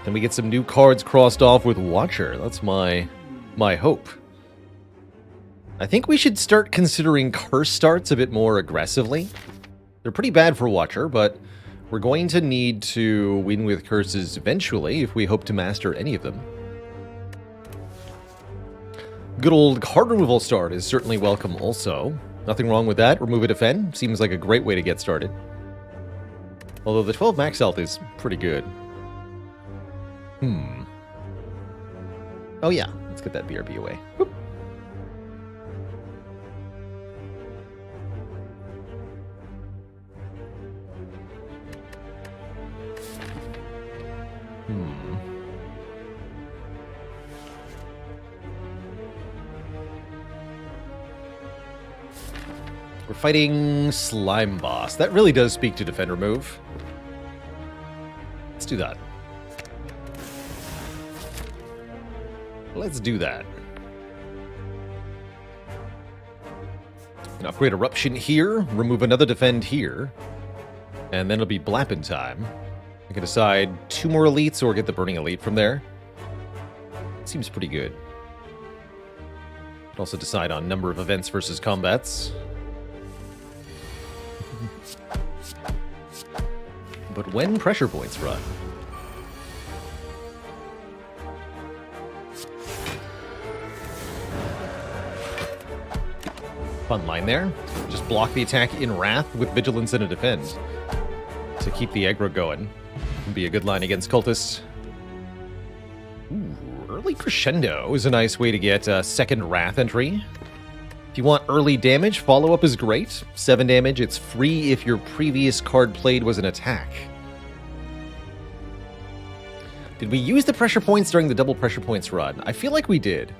And we get some new cards crossed off with Watcher. That's my hope. I think we should start considering curse starts a bit more aggressively. They're pretty bad for Watcher, but we're going to need to win with curses eventually if we hope to master any of them. Good old card removal start is certainly welcome also. Nothing wrong with that. Remove a defend. Seems like a great way to get started. Although the 12 max health is pretty good. Oh yeah, let's get that BRB away. Whoop. We're fighting Slime Boss. That really does speak to defend remove. Let's do that. Let's do that. And upgrade Eruption here, remove another defend here, and then it'll be Blappin' time. I can decide 2 more elites or get the Burning Elite from there. Seems pretty good. Can also decide on number of events versus combats. But when pressure points run? Fun line there. Just block the attack in Wrath with Vigilance and a Defend to keep the aggro going. Can be a good line against cultists. Ooh, early Crescendo is a nice way to get a second Wrath entry. If you want early damage, follow-up is great. 7 damage, it's free if your previous card played was an attack. Did we use the pressure points during the double pressure points run? I feel like we did.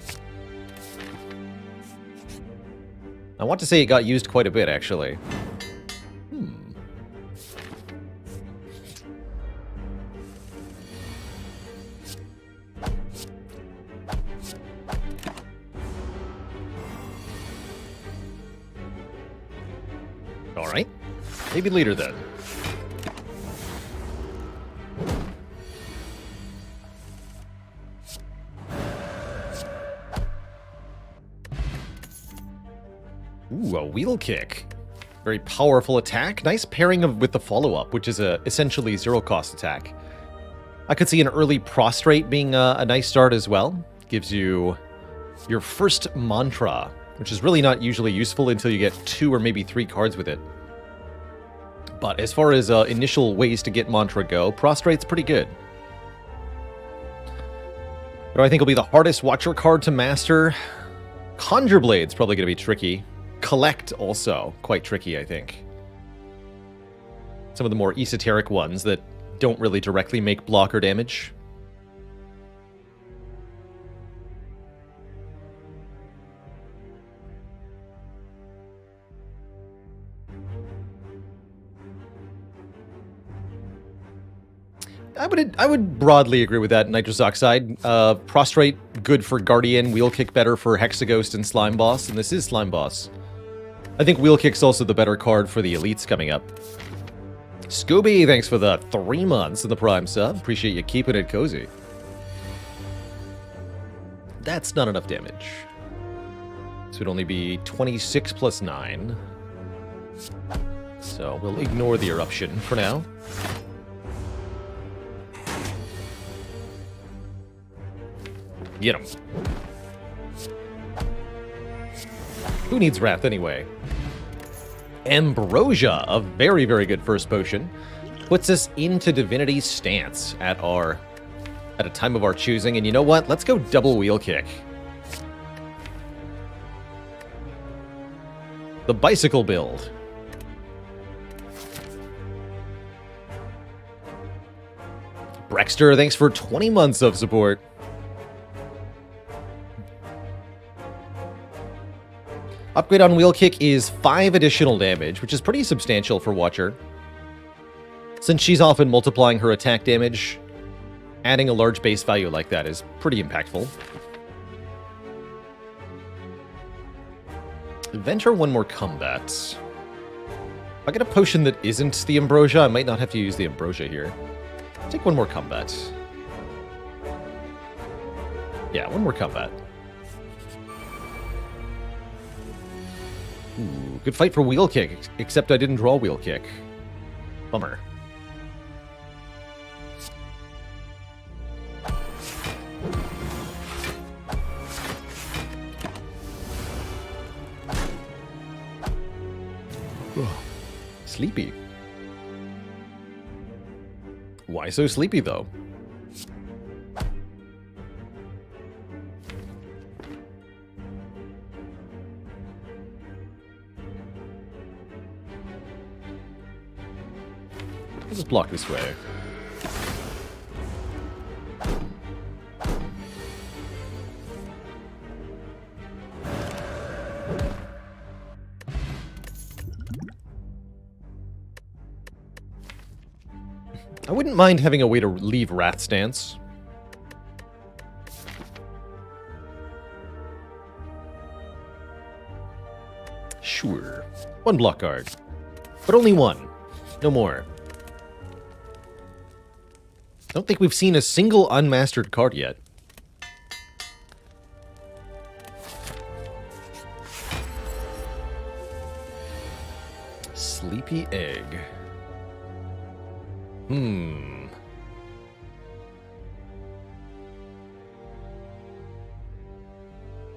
I want to say it got used quite a bit, actually. Alright. Maybe later then. Ooh, a wheel kick. Very powerful attack. Nice pairing with the follow-up, which is a essentially zero-cost attack. I could see an early prostrate being a nice start as well. Gives you your first mantra, which is really not usually useful until you get 2 or maybe 3 cards with it. But as far as initial ways to get mantra go, prostrate's pretty good. What do I think will be the hardest Watcher card to master? Conjure Blade's probably going to be tricky. Collect also quite tricky, I think. Some of the more esoteric ones that don't really directly make blocker damage. I would broadly agree with that, Nitrous Oxide. Prostrate, good for Guardian. Wheel Kick, better for Hexaghost and Slime Boss, and this is Slime Boss. I think Wheel Kick's also the better card for the elites coming up. Scooby, thanks for the 3 months in the Prime sub. Appreciate you keeping it cozy. That's not enough damage. So it'd only be 26 plus 9. So we'll ignore the Eruption for now. Get him. Who needs Wrath anyway? Ambrosia, a very, very good first potion, puts us into Divinity's stance at a time of our choosing. And you know what? Let's go double Wheel Kick. The bicycle build. Brexter, thanks for 20 months of support. Upgrade on Wheel Kick is 5 additional damage, which is pretty substantial for Watcher. Since she's often multiplying her attack damage, adding a large base value like that is pretty impactful. Venture 1 more combat. If I get a potion that isn't the Ambrosia, I might not have to use the Ambrosia here. Take 1 more combat. Yeah, one more combat. Ooh, good fight for Wheel Kick, except I didn't draw Wheel Kick. Bummer. Sleepy. Why so sleepy, though? I'll just block this way. I wouldn't mind having a way to leave Wrath Stance. Sure. One block card. But only one. No more. I don't think we've seen a single unmastered card yet. Sleepy Egg.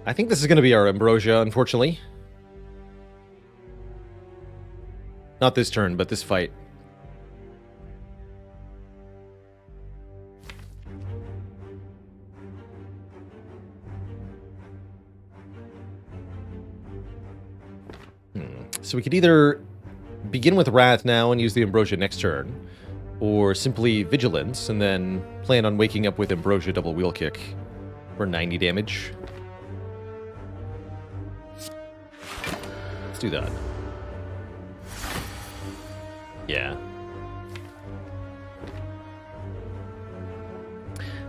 I think this is going to be our Ambrosia, unfortunately. Not this turn, but this fight. So we could either begin with Wrath now and use the Ambrosia next turn, or simply Vigilance and then plan on waking up with Ambrosia double Wheel Kick for 90 damage. Let's do that. Yeah.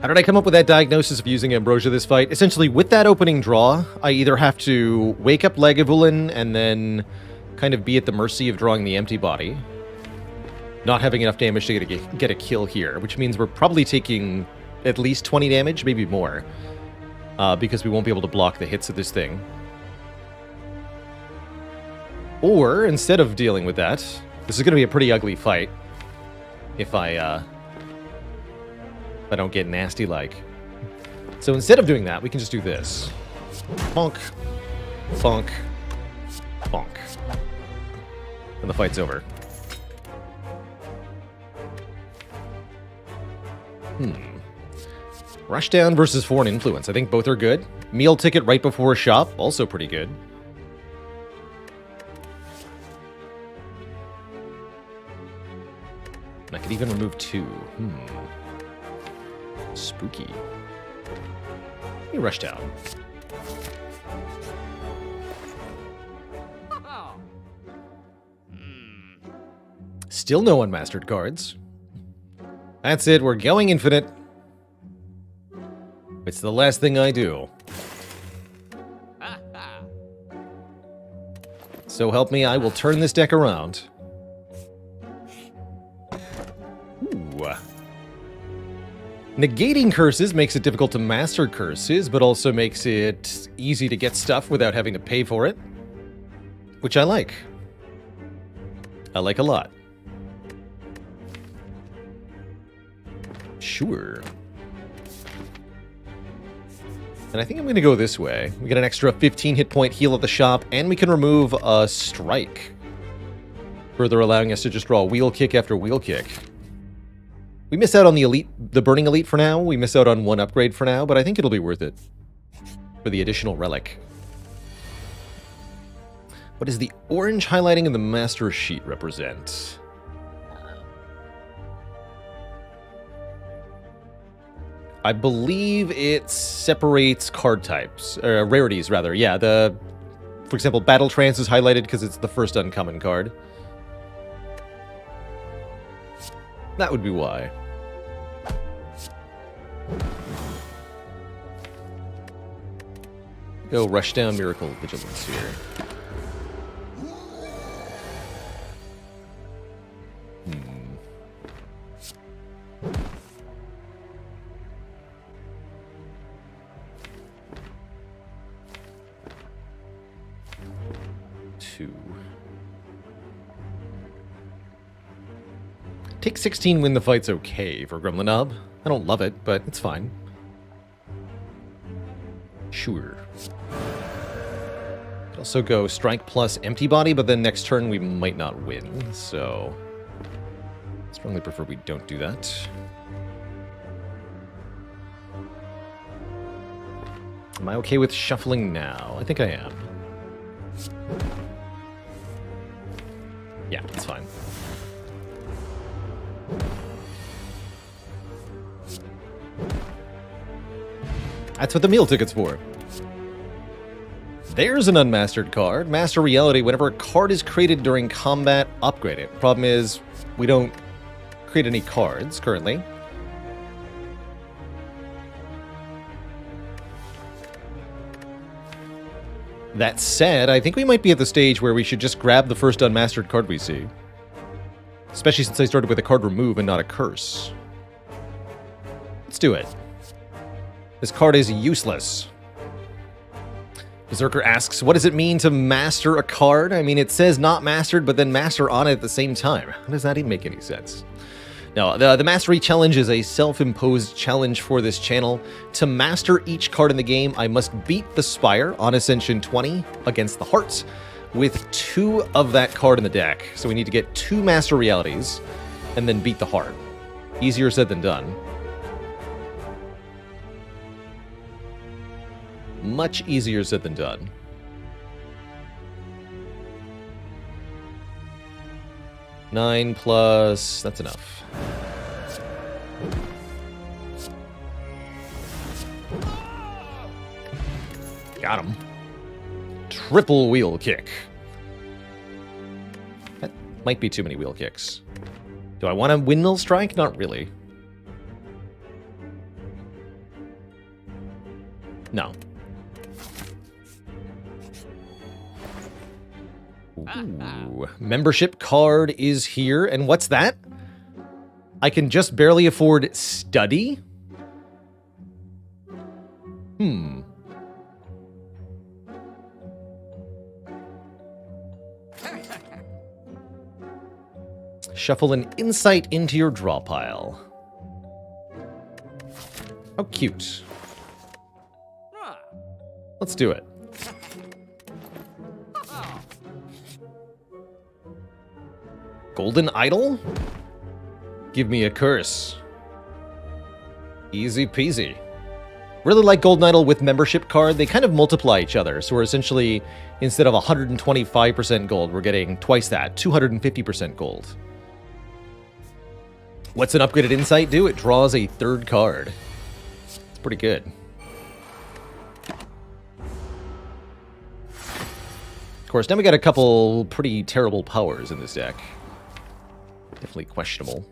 How did I come up with that diagnosis of using Ambrosia this fight? Essentially, with that opening draw, I either have to wake up Lagavulin and then kind of be at the mercy of drawing the empty body, not having enough damage to get a kill here, which means we're probably taking at least 20 damage, maybe more, because we won't be able to block the hits of this thing. Or, instead of dealing with that, this is going to be a pretty ugly fight if I don't get nasty-like. So instead of doing that, we can just do this. Bonk. Bonk. Bonk. And the fight's over. Rushdown versus Foreign Influence. I think both are good. Meal Ticket right before a shop, also pretty good. And I could even remove 2. Spooky. Let me Rushdown. Still no unmastered cards. That's it, we're going infinite. It's the last thing I do. So help me, I will turn this deck around. Ooh. Negating curses makes it difficult to master curses, but also makes it easy to get stuff without having to pay for it. Which I like. I like a lot. Sure. And I think I'm going to go this way. We get an extra 15 hit point heal at the shop, and we can remove a strike, further allowing us to just draw Wheel Kick after Wheel Kick. We miss out on the Burning Elite for now. We miss out on one upgrade for now, but I think it'll be worth it for the additional relic. What does the orange highlighting in the master sheet represent? I believe it separates card types, or rarities rather. Yeah, for example, Battle Trance is highlighted because it's the first uncommon card. That would be why. Go Rushdown Miracle Vigilance here. 2. Take 16 when the fight's okay for Gremlinob. I don't love it, but it's fine. Sure. Could also go strike plus empty body, but then next turn we might not win, so I strongly prefer we don't do that. Am I okay with shuffling now? I think I am. Yeah, it's fine. That's what the meal ticket's for. There's an unmastered card. Master Reality. Whenever a card is created during combat, upgrade it. Problem is, we don't create any cards currently. That said, I think we might be at the stage where we should just grab the first unmastered card we see. Especially since I started with a card remove and not a curse. Let's do it. This card is useless. Berserker asks, what does it mean to master a card? I mean, it says not mastered, but then master on it at the same time. How does that even make any sense? Now, the Mastery Challenge is a self-imposed challenge for this channel. To master each card in the game, I must beat the Spire on Ascension 20 against the Hearts with 2 of that card in the deck. So we need to get 2 Master Realities and then beat the Heart. Easier said than done. Much easier said than done. Nine plus... that's enough. Got him. Triple wheel kick. That might be too many wheel kicks. Do I want a windmill strike? Not really. No. Ooh. Membership card is here. And what's that? I can just barely afford study? Shuffle an insight into your draw pile. How cute. Let's do it. Golden Idol? Give me a curse. Easy peasy. Really like Golden Idol with membership card. They kind of multiply each other. So we're essentially, instead of 125% gold, we're getting twice that, 250% gold. What's an upgraded insight do? It draws a 3rd card. It's pretty good. Of course, now we got a couple pretty terrible powers in this deck. Definitely questionable.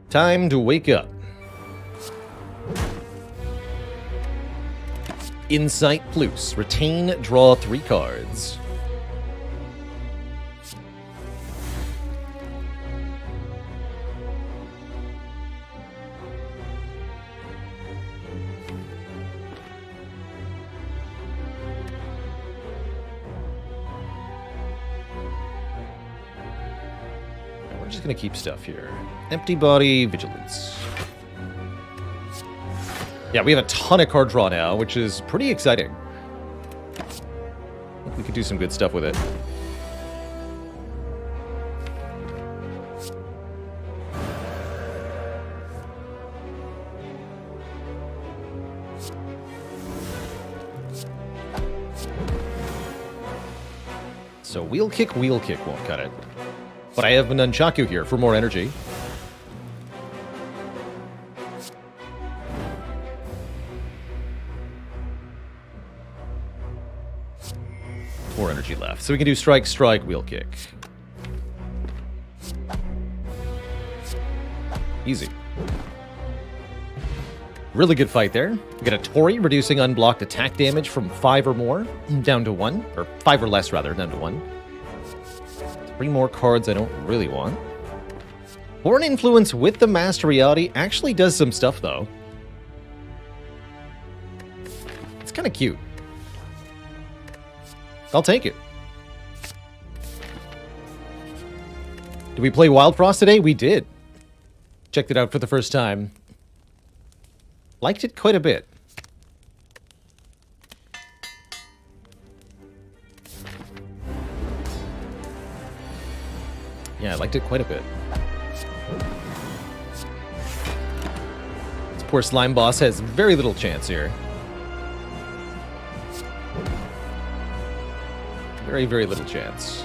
Time to wake up. Insight plus. Retain, draw 3 cards. We're just going to keep stuff here. Empty body, vigilance. Yeah, we have a ton of card draw now, which is pretty exciting. I think we could do some good stuff with it. So wheel kick won't cut it. But I have an Nunchaku here for more energy. More energy left. So we can do strike, strike, wheel kick. Easy. Really good fight there. We got a Tori reducing unblocked attack damage from 5 or more down to 1. Or 5 or less, rather, down to 1. 3 more cards I don't really want. Foreign influence with the Master Reality actually does some stuff, though. It's kind of cute. I'll take it. Did we play Wild Frost today? We did. Checked it out for the first time. Liked it quite a bit. Yeah, I liked it quite a bit. This poor slime boss has very little chance here. Very, very little chance.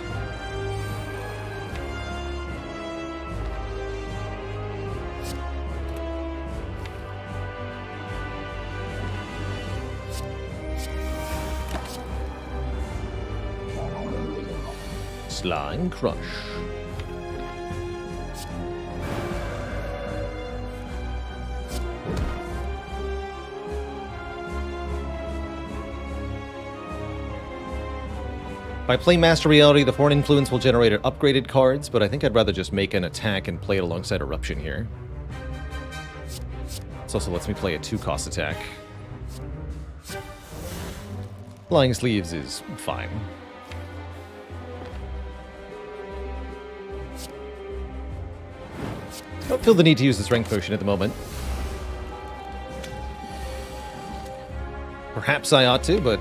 Slime Crush. If I play Master Reality, the Foreign Influence will generate upgraded cards, but I think I'd rather just make an attack and play it alongside Eruption here. This also lets me play a 2-cost attack. Flying Sleeves is fine. Don't feel the need to use the Strength Potion at the moment. Perhaps I ought to, but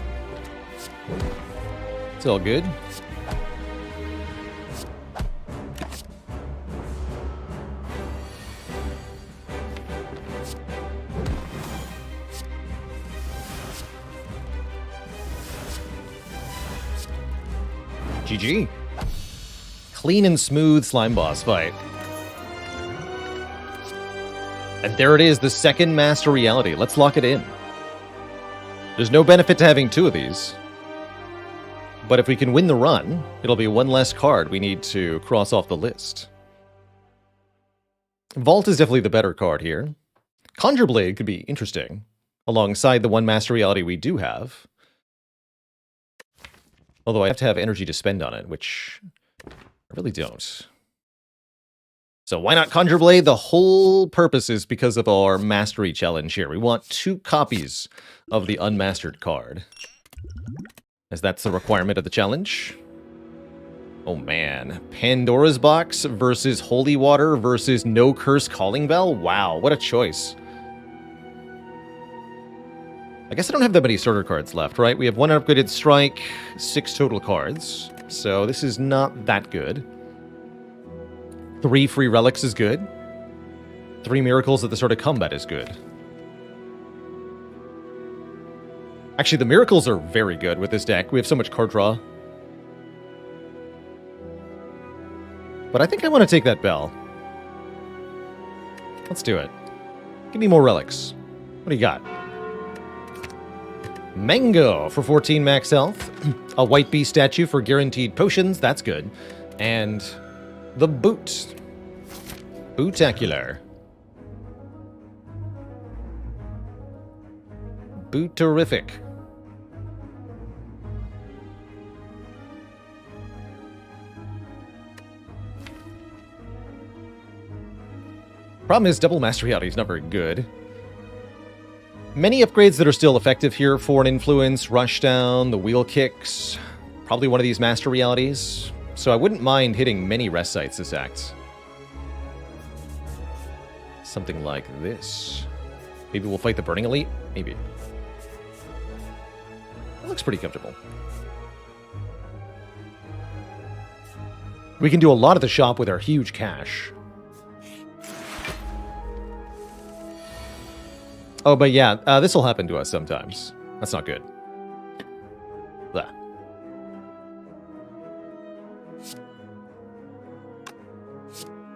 it's all good. GG. Clean and smooth slime boss fight. And there it is, the second Master Reality. Let's lock it in. There's no benefit to having 2 of these. But if we can win the run, it'll be 1 less card we need to cross off the list. Vault is definitely the better card here. Conjure Blade could be interesting, alongside the 1 Master Reality we do have. Although I have to have energy to spend on it, which I really don't. So why not Conjure Blade? The whole purpose is because of our Mastery challenge here. We want 2 copies of the Unmastered card, as that's the requirement of the challenge. Oh man. Pandora's Box versus Holy Water versus No Curse Calling Bell? Wow, what a choice. I guess I don't have that many starter cards left, right? We have 1 upgraded strike, 6 total cards. So this is not that good. 3 free relics is good. 3 miracles at the start of combat is good. Actually, the miracles are very good with this deck. We have so much card draw. But I think I want to take that bell. Let's do it. Give me more relics. What do you got? Mango for 14 max health. A white bee statue for guaranteed potions. That's good. And the boot. Bootacular. Booterific. Problem is, double Master Reality is not very good. Many upgrades that are still effective here. Foreign Influence, Rushdown, the Wheel Kicks. Probably one of these Master Realities. So I wouldn't mind hitting many rest sites this act. Something like this. Maybe we'll fight the Burning Elite? Maybe. That looks pretty comfortable. We can do a lot of the shop with our huge cash. Oh, but yeah, this will happen to us sometimes. That's not good. Blah.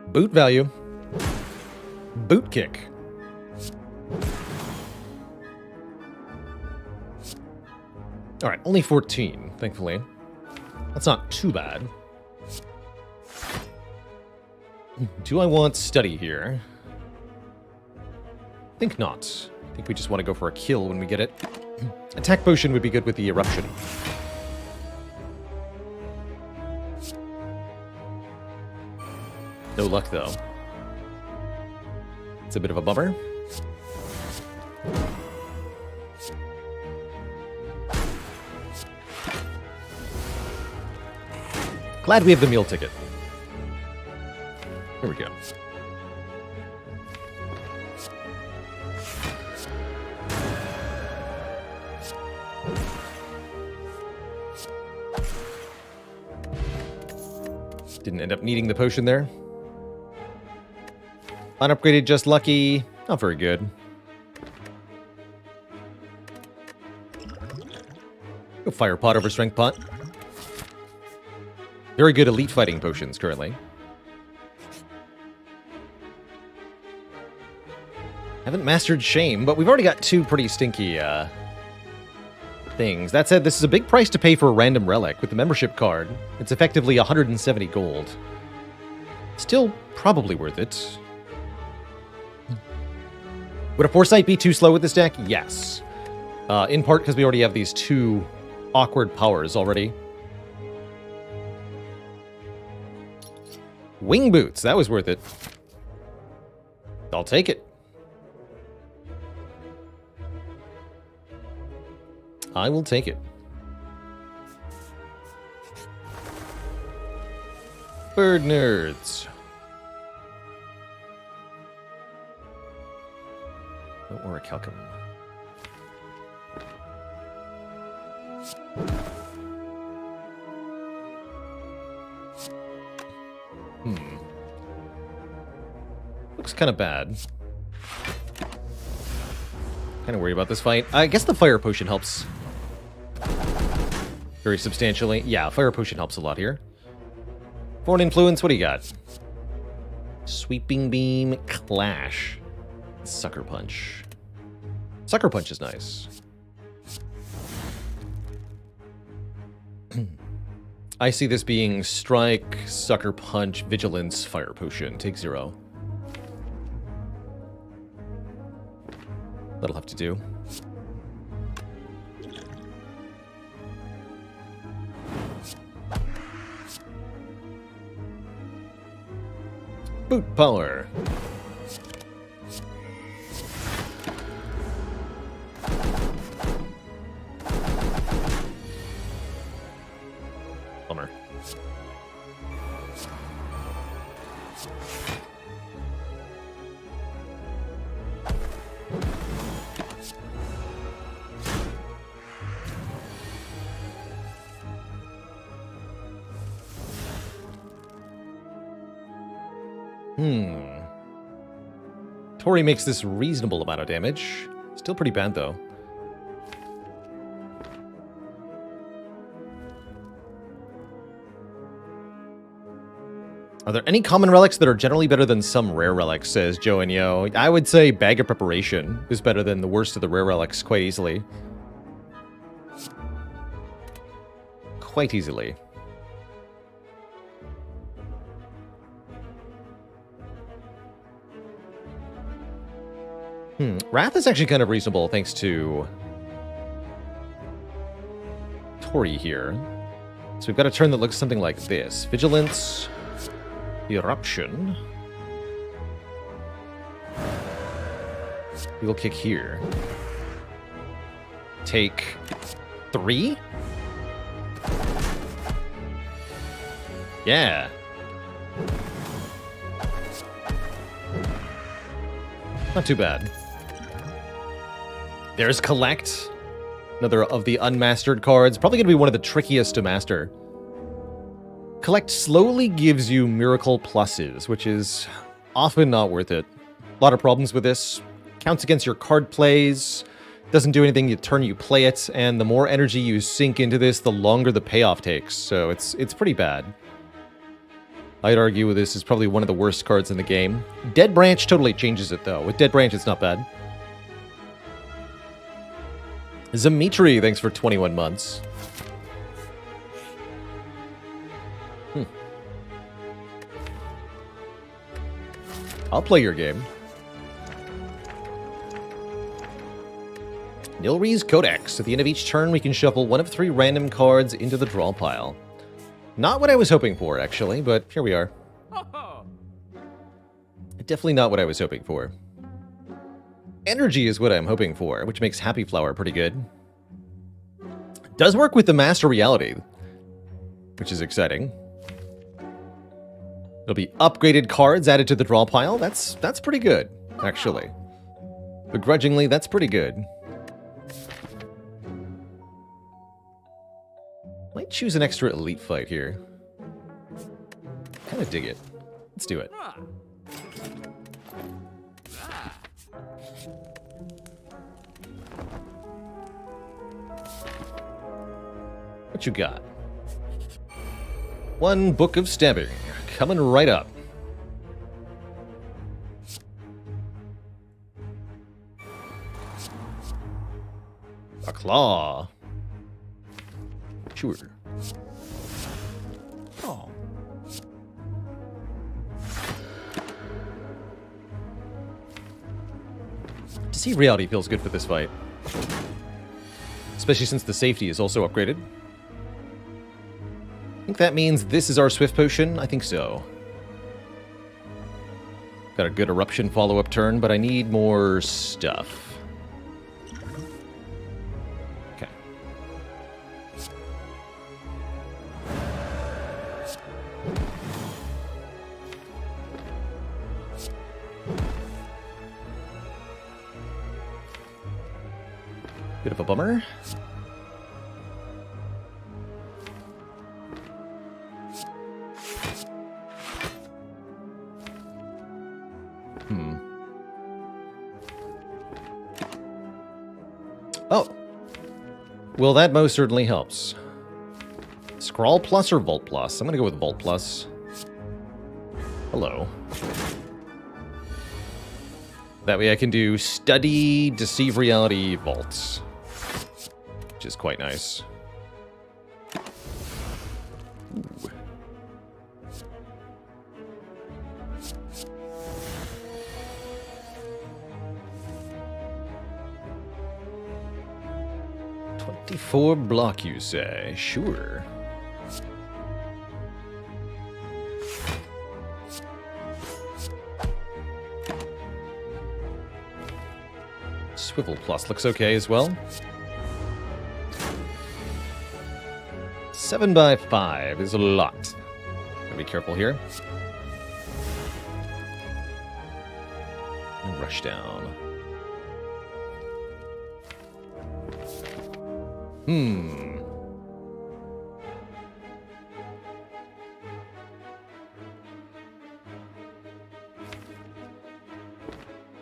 Boot value. Boot kick. Alright, only 14, thankfully. That's not too bad. Do I want study here? Think not. I think we just want to go for a kill when we get it. Attack potion would be good with the eruption. No luck, though. It's a bit of a bummer. Glad we have the meal ticket. Here we go. Didn't end up needing the potion there. Unupgraded, just lucky. Not very good. Go fire pot over strength pot. Very good elite fighting potions currently. Haven't mastered shame, but we've already got two pretty stinky things. That said, this is a big price to pay for a random relic with the membership card. It's effectively 170 gold. Still probably worth it. Would a Foresight be too slow with this deck? Yes. In part because we already have these two awkward powers already. Wing boots, that was worth it. I'll take it. I will take it. Bird nerds. Or a Calcum. Looks kind of bad. Kind of worried about this fight. I guess the fire potion helps very substantially. Yeah, fire potion helps a lot here. Foreign influence, what do you got? Sweeping beam, clash, sucker punch. Sucker punch is nice. I see this being strike, sucker punch, vigilance, fire potion. Take 0. That'll have to do. Boot power. Bummer. Tori makes this reasonable amount of damage. Still pretty bad, though. Are there any common relics that are generally better than some rare relics, says Joe and Yo? I would say Bag of Preparation is better than the worst of the rare relics quite easily. Quite easily. Wrath is actually kind of reasonable thanks to Tori here. So we've got a turn that looks something like this. Vigilance, Eruption. We'll kick here. Take 3? Yeah. Not too bad. There's Collect. Another of the unmastered cards. Probably going to be one of the trickiest to master. Collect slowly gives you miracle pluses, which is often not worth it. A lot of problems with this. Counts against your card plays. Doesn't do anything the turn you play it. And the more energy you sink into this, the longer the payoff takes. So it's pretty bad. I'd argue this is probably one of the worst cards in the game. Dead Branch totally changes it, though. With Dead Branch, it's not bad. Zimitri, thanks for 21 months. I'll play your game. Nilri's Codex. At the end of each turn, we can shuffle one of 3 random cards into the draw pile. Not what I was hoping for, actually, but here we are. Definitely not what I was hoping for. Energy is what I'm hoping for, which makes Happy Flower pretty good. Does work with the Master Reality, which is exciting. There'll be upgraded cards added to the draw pile. That's pretty good, actually. Begrudgingly, that's pretty good. Might choose an extra elite fight here. Kind of dig it. Let's do it. What you got? One Book of Stabbing. Coming right up. A claw. Sure. Oh. To see reality feels good for this fight. Especially since the safety is also upgraded. I think that means this is our Swift Potion. I think so. Got a good Eruption follow-up turn, but I need more stuff. Okay. Bit of a bummer. Oh. Well, that most certainly helps. Scrawl Plus or Volt Plus? I'm going to go with Volt Plus. Hello. That way I can do Study, Deceive Reality, Vaults. Which is quite nice. Ooh. "24 block, you say? Sure." Swivel Plus looks okay as well. 7x5 is a lot. Gotta be careful here. And rush down.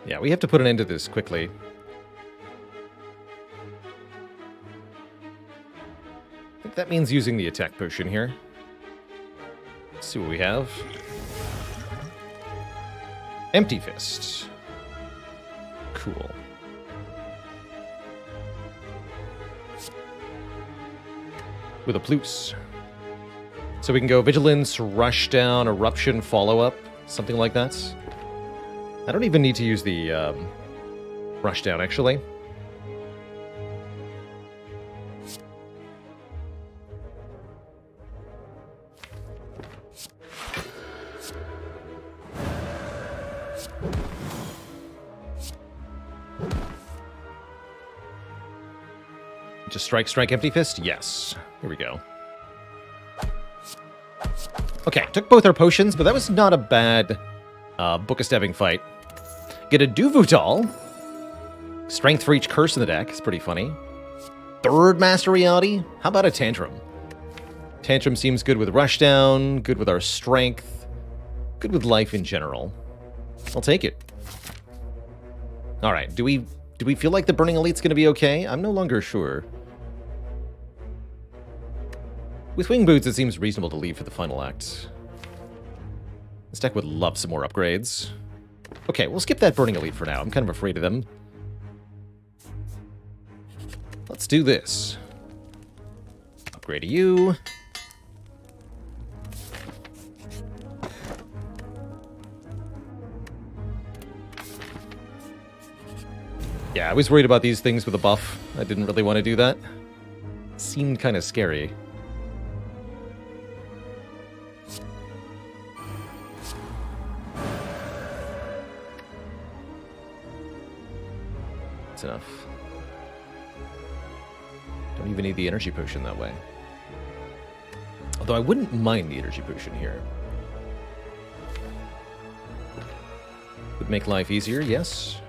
Yeah, we have to put an end to this quickly. I think that means using the attack potion here. Let's see what we have. Empty Fist. Cool. With a Plus. So we can go Vigilance, Rush Down, Eruption, Follow-Up, something like that. I don't even need to use the Rush Down, actually. Just strike, Empty Fist? Yes. Here we go. Okay, took both our potions, but that was not a bad Book of Stabbing fight. Get a Duvutal. Strength for each curse in the deck. It's pretty funny. Third Master Reality. How about a Tantrum? Tantrum seems good with Rushdown, good with our strength, good with life in general. I'll take it. All right, do we feel like the Burning Elite's going to be okay? I'm no longer sure. With Wing Boots, it seems reasonable to leave for the final act. This deck would love some more upgrades. Okay, we'll skip that Burning Elite for now. I'm kind of afraid of them. Let's do this. Upgrade to you. Yeah, I was worried about these things with a buff. I didn't really want to do that. Seemed kind of scary. that's enough. Don't even need the energy potion that way. Although I wouldn't mind the energy potion here. Would make life easier, yes.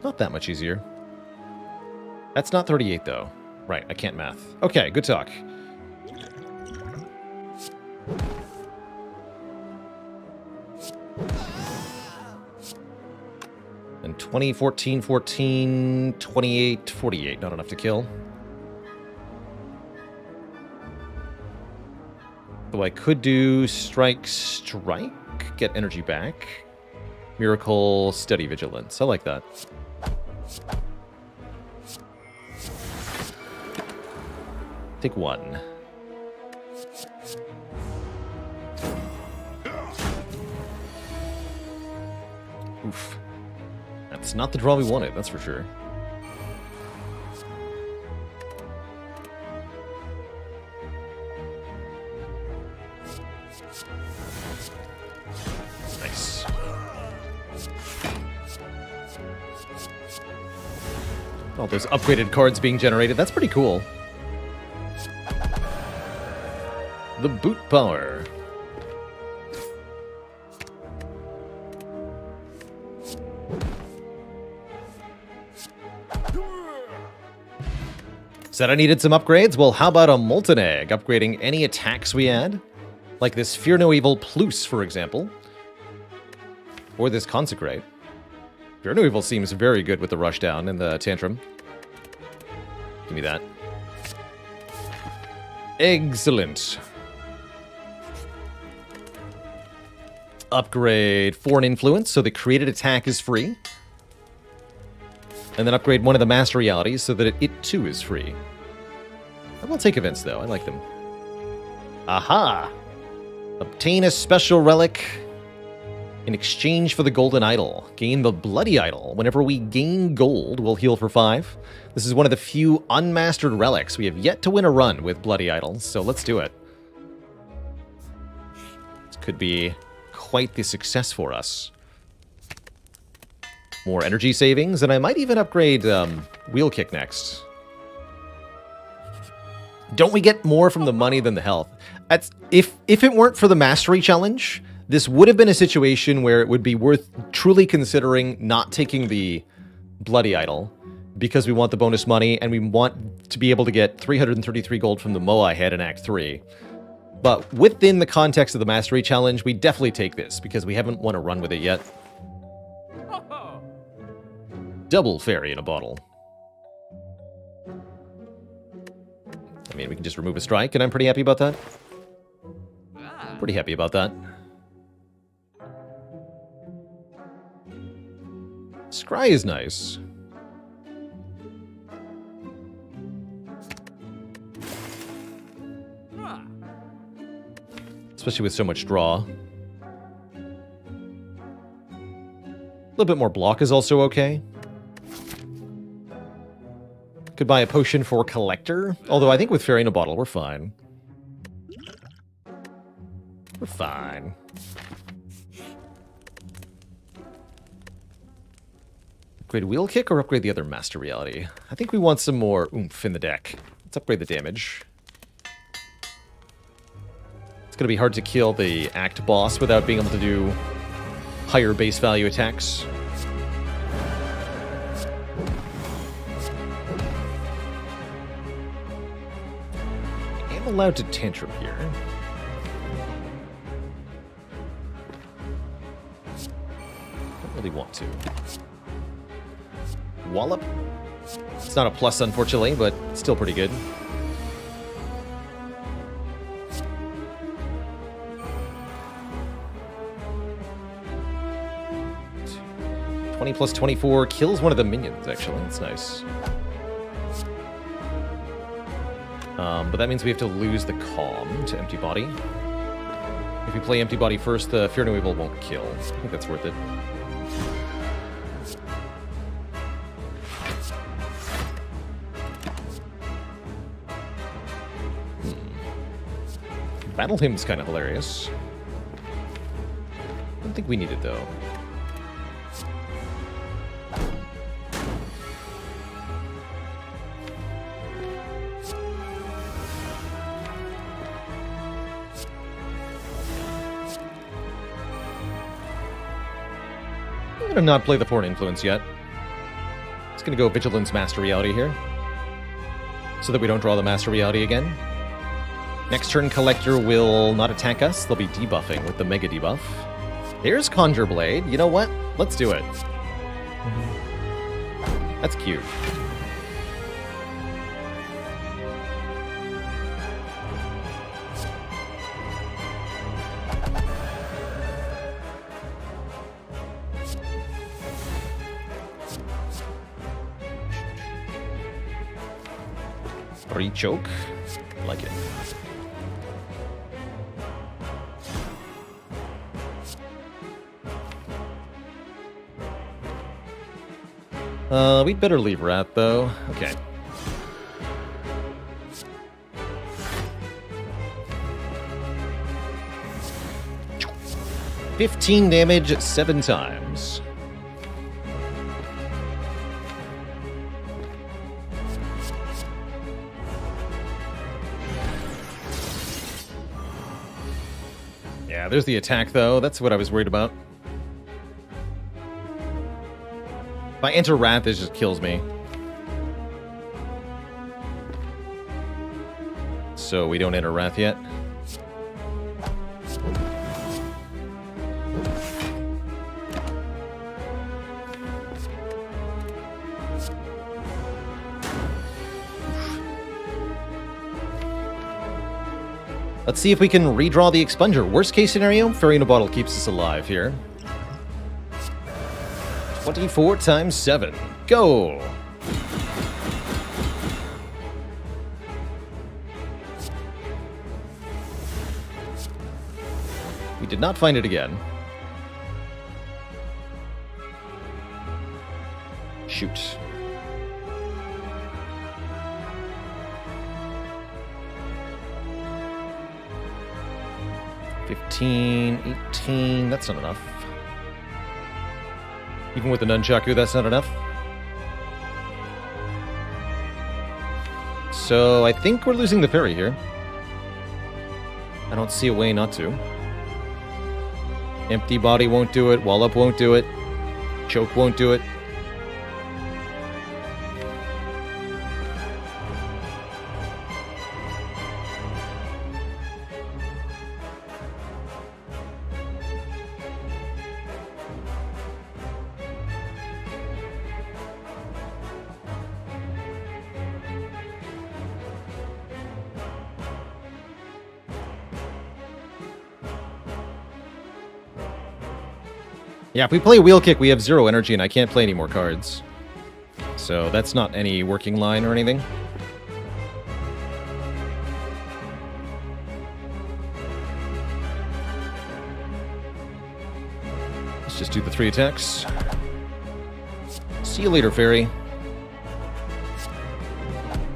Not that much easier. That's not 38, though. Right, I can't math. Okay, good talk. And 20, 14, 14, 28, 48. Not enough to kill. So I could do strike, get energy back. Miracle, steady vigilance. I like that. Take one. Oof. That's not the draw we wanted, that's for sure. Nice. All those upgraded cards being generated, that's pretty cool. The boot power. Said I needed some upgrades? Well, how about a Molten Egg? Upgrading any attacks we add? Like this Fear No Evil Plus, for example. Or this Consecrate. Fear No Evil seems very good with the Rushdown and the Tantrum. Give me that. Excellent. Upgrade Foreign Influence, so the created attack is free. And then upgrade one of the Master Realities so that it too is free. I will take events, though. I like them. Aha! Obtain a special relic in exchange for the Golden Idol. Gain the Bloody Idol. Whenever we gain gold, we'll heal for 5. This is one of the few unmastered relics. We have yet to win a run with Bloody Idols, so let's do it. This could be quite the success for us. More energy savings, and I might even upgrade Wheel Kick next. Don't we get more from the money than the health? If it weren't for the Mastery Challenge, this would have been a situation where it would be worth truly considering not taking the Bloody Idol, because we want the bonus money, and we want to be able to get 333 gold from the Moa I had in Act 3. But within the context of the Mastery Challenge, we definitely take this, because we haven't won a run with it yet. Double fairy in a bottle. I mean, we can just remove a strike, and I'm pretty happy about that. Pretty happy about that. Scry is nice. Especially with so much draw. A little bit more block is also okay. Could buy a potion for Collector. Although I think with Fairy in a Bottle, we're fine. We're fine. Upgrade Wheel Kick or upgrade the other Master Reality? I think we want some more oomph in the deck. Let's upgrade the damage. It's going to be hard to kill the Act boss without being able to do higher base value attacks. I'm allowed to Tantrum here. Don't really want to. Wallop. It's not a plus, unfortunately, but still pretty good. +20 +24 kills one of the minions, actually. That's nice. But that means we have to lose the Calm to Empty Body. If we play Empty Body first, the Fear No Evil won't kill. I think that's worth it. Battle Hymn's kind of hilarious. I don't think we need it, though. gonna not play the Foreign Influence yet. It's gonna go Vigilance Master Reality here, so that we don't draw the Master Reality again. Next turn, Collector will not attack us. They'll be debuffing with the Mega Debuff. Here's Conjure Blade. You know what? Let's do it. That's cute. Choke. Like it. We'd better leave Rat, though. Okay. $15 damage 7 times. Yeah, there's the attack, though. That's what I was worried about. If I enter Wrath, this just kills me. So we don't enter Wrath yet. Let's see if we can redraw the Expunger. Worst case scenario, Fairy in a Bottle keeps us alive here. 24 times 7. Go! We did not find it again. Shoot. $15, $18, that's not enough. Even with the Nunchaku, that's not enough. So I think we're losing the fairy here. I don't see a way not to. Empty Body won't do it, Wallop won't do it, Choke won't do it. Yeah, if we play Wheel Kick, we have 0 energy, and I can't play any more cards. So that's not any working line or anything. Let's just do the 3 attacks. See you later, Fairy.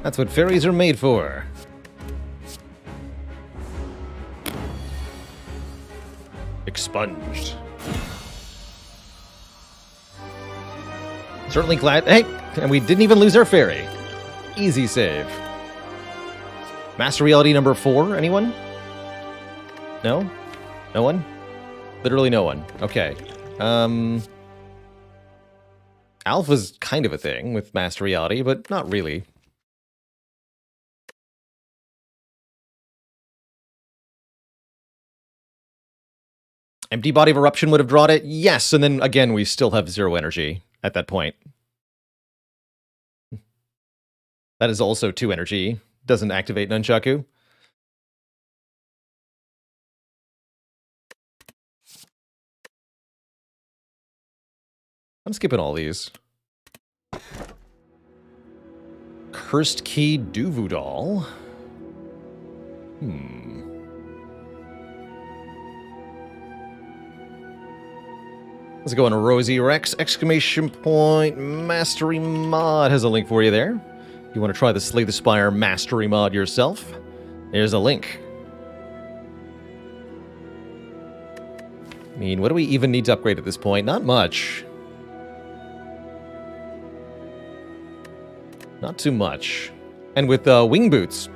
That's what fairies are made for. Expunged. Certainly glad... Hey! And we didn't even lose our fairy. Easy save. Master Reality number 4, anyone? No? No one? Literally no one. Okay. Alpha's kind of a thing with Master Reality, but not really. Empty Body of Eruption would have drawn it? Yes, and then again we still have 0 energy at that point. That is also 2 energy. Doesn't activate Nunchaku. I'm skipping all these. Cursed Key Duvoodal. Let's go on a Rosie Rex, exclamation point, Mastery Mod has a link for you there. You want to try the Slay the Spire Mastery Mod yourself? There's a link. I mean, what do we even need to upgrade at this point? Not much. Not too much. And with Wing Boots,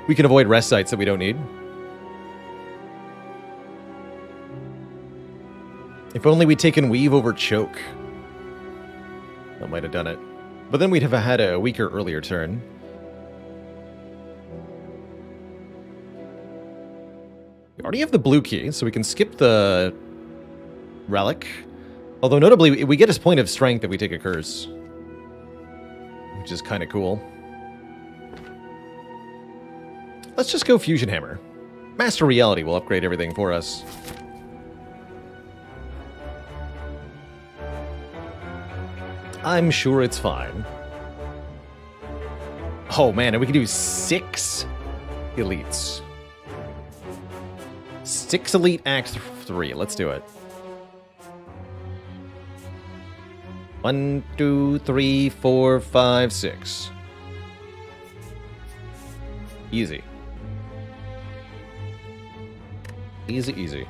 we can avoid rest sites that we don't need. If only we'd taken Weave over Choke. That might have done it. But then we'd have had a weaker earlier turn. We already have the blue key, so we can skip the relic. Although notably, we get his point of strength if we take a curse. Which is kind of cool. Let's just go Fusion Hammer. Master Reality will upgrade everything for us. I'm sure it's fine. Oh man, and we can do 6 elites. 6 elite Act 3. Let's do it. 1, 2, 3, 4, 5, 6. Easy. Easy, easy.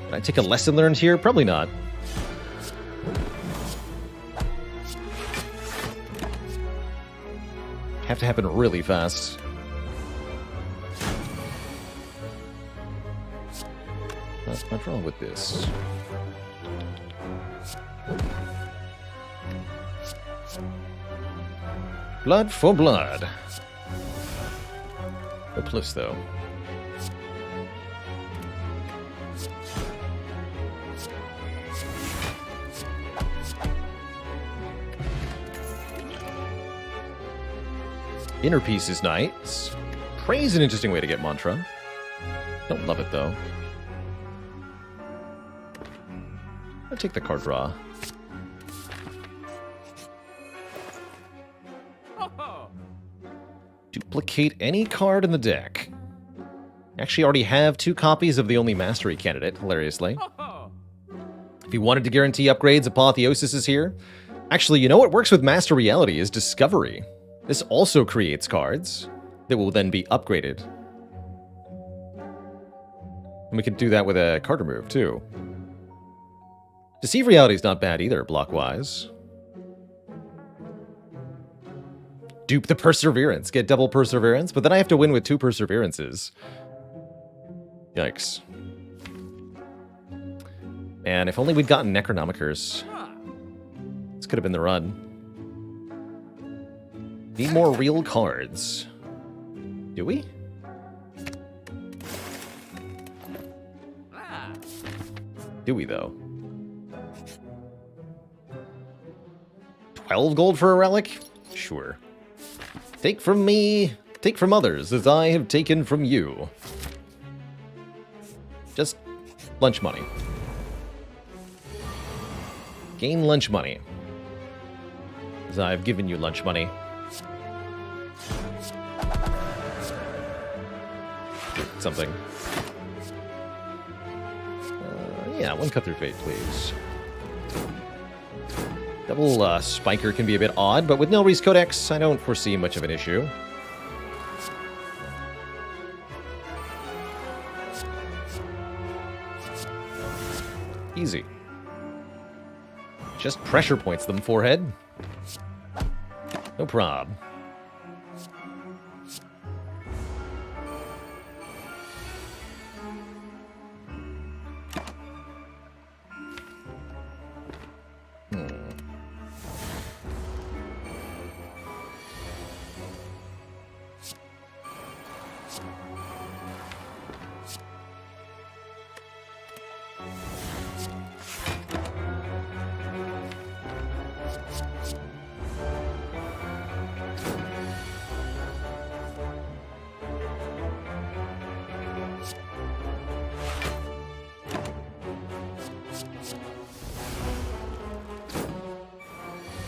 Can I take a lesson learned here? Probably not. Have to happen really fast. What's wrong with this? Blood for blood. No plus, though. Inner Peace is nice. Praise is an interesting way to get mantra. Don't love it, though. I'll take the card draw. Duplicate any card in the deck. Actually, already have 2 copies of the only mastery candidate, hilariously. If you wanted to guarantee upgrades, Apotheosis is here. Actually, you know what works with Master Reality is Discovery. This also creates cards that will then be upgraded. And we could do that with a card remove, too. Deceive Reality is not bad either, block-wise. Dupe the Perseverance. Get double Perseverance, but then I have to win with 2 Perseverances. Yikes. And if only we'd gotten Necronomicers. This could have been the run. Need more real cards. Do we? Do we, though? 12 gold for a relic? Sure. Take from me, take from others, as I have taken from you. Just lunch money. Gain lunch money. As I've given you lunch money. Something. Yeah, 1 cut through fate, please. Double Spiker can be a bit odd, but with Nilry's Codex, I don't foresee much of an issue. Easy. Just pressure points them, forehead. No prob.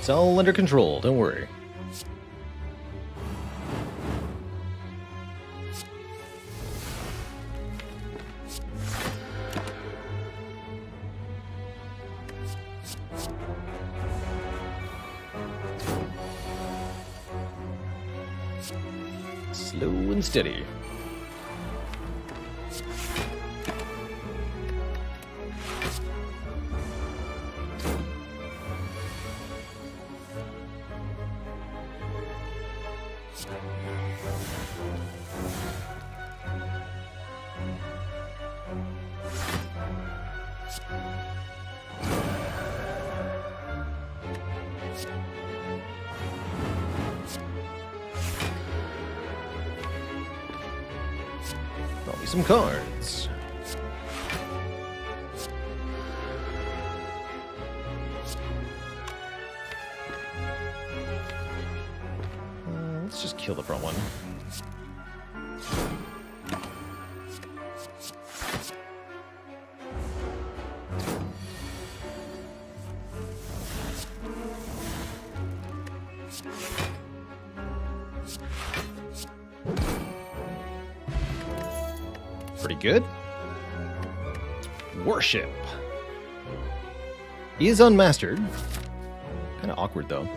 It's all under control, don't worry. Slow and steady. some cards. Let's just kill the front one. Pretty good. Worship is unmastered. Kind of awkward though.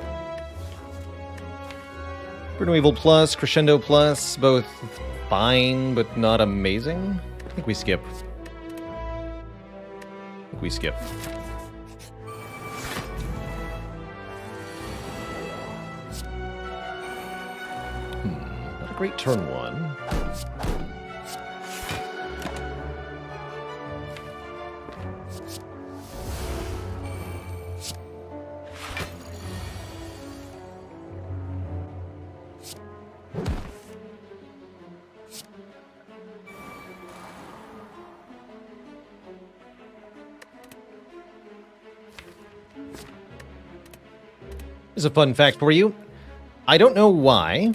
Bruno Evil Plus, Crescendo Plus, both fine but not amazing. I think we skip. Not a great turn one. Here's a fun fact for you. I don't know why,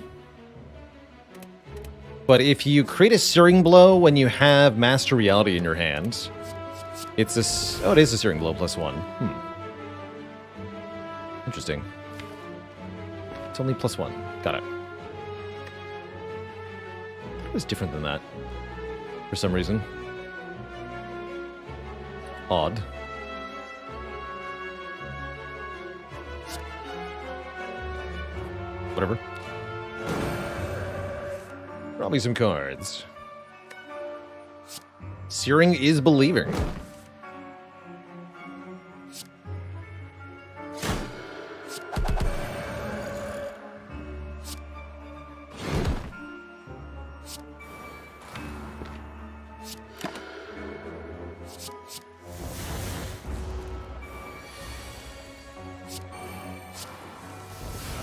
but if you create a Searing Blow when you have Master Reality in your hand, it's a... Oh, it is a Searing Blow +1. Interesting. It's only +1. Got it. It was different than that, for some reason. Odd. Whatever. Probably some cards. Searing is believing.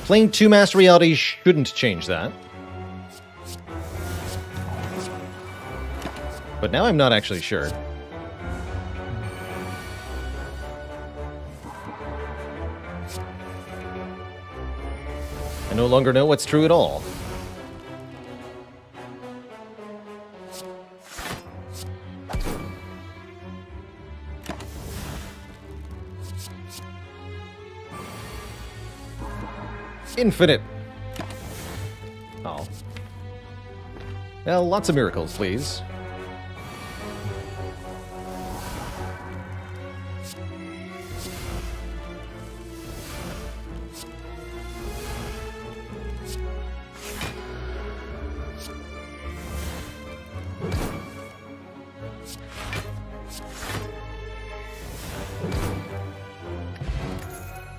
Playing 2 Master Reality shouldn't change that. But now I'm not actually sure. I no longer know what's true at all. Infinite. Oh. Well, lots of miracles, please.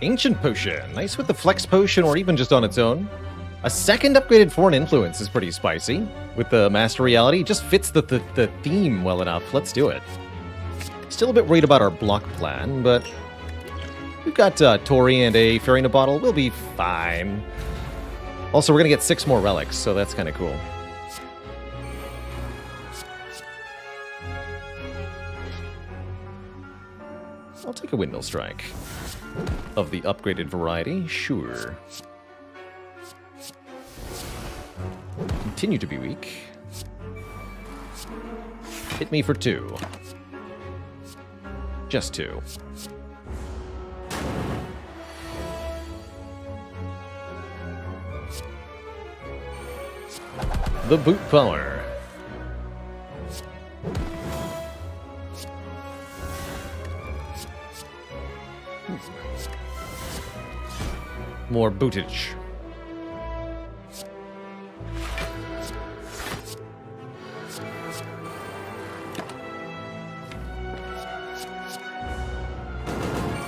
Ancient Potion. Nice with the Flex Potion or even just on its own. A second upgraded Foreign Influence is pretty spicy. With the Master Reality, it just fits the theme well enough. Let's do it. Still a bit worried about our block plan, but we've got Tori and a Fairy in a Bottle. We'll be fine. Also, we're going to get 6 more relics, so that's kind of cool. I'll take a Windmill Strike. Of the upgraded variety, sure. Continue to be weak. Hit me for 2. Just 2. The Boot Power. More bootage.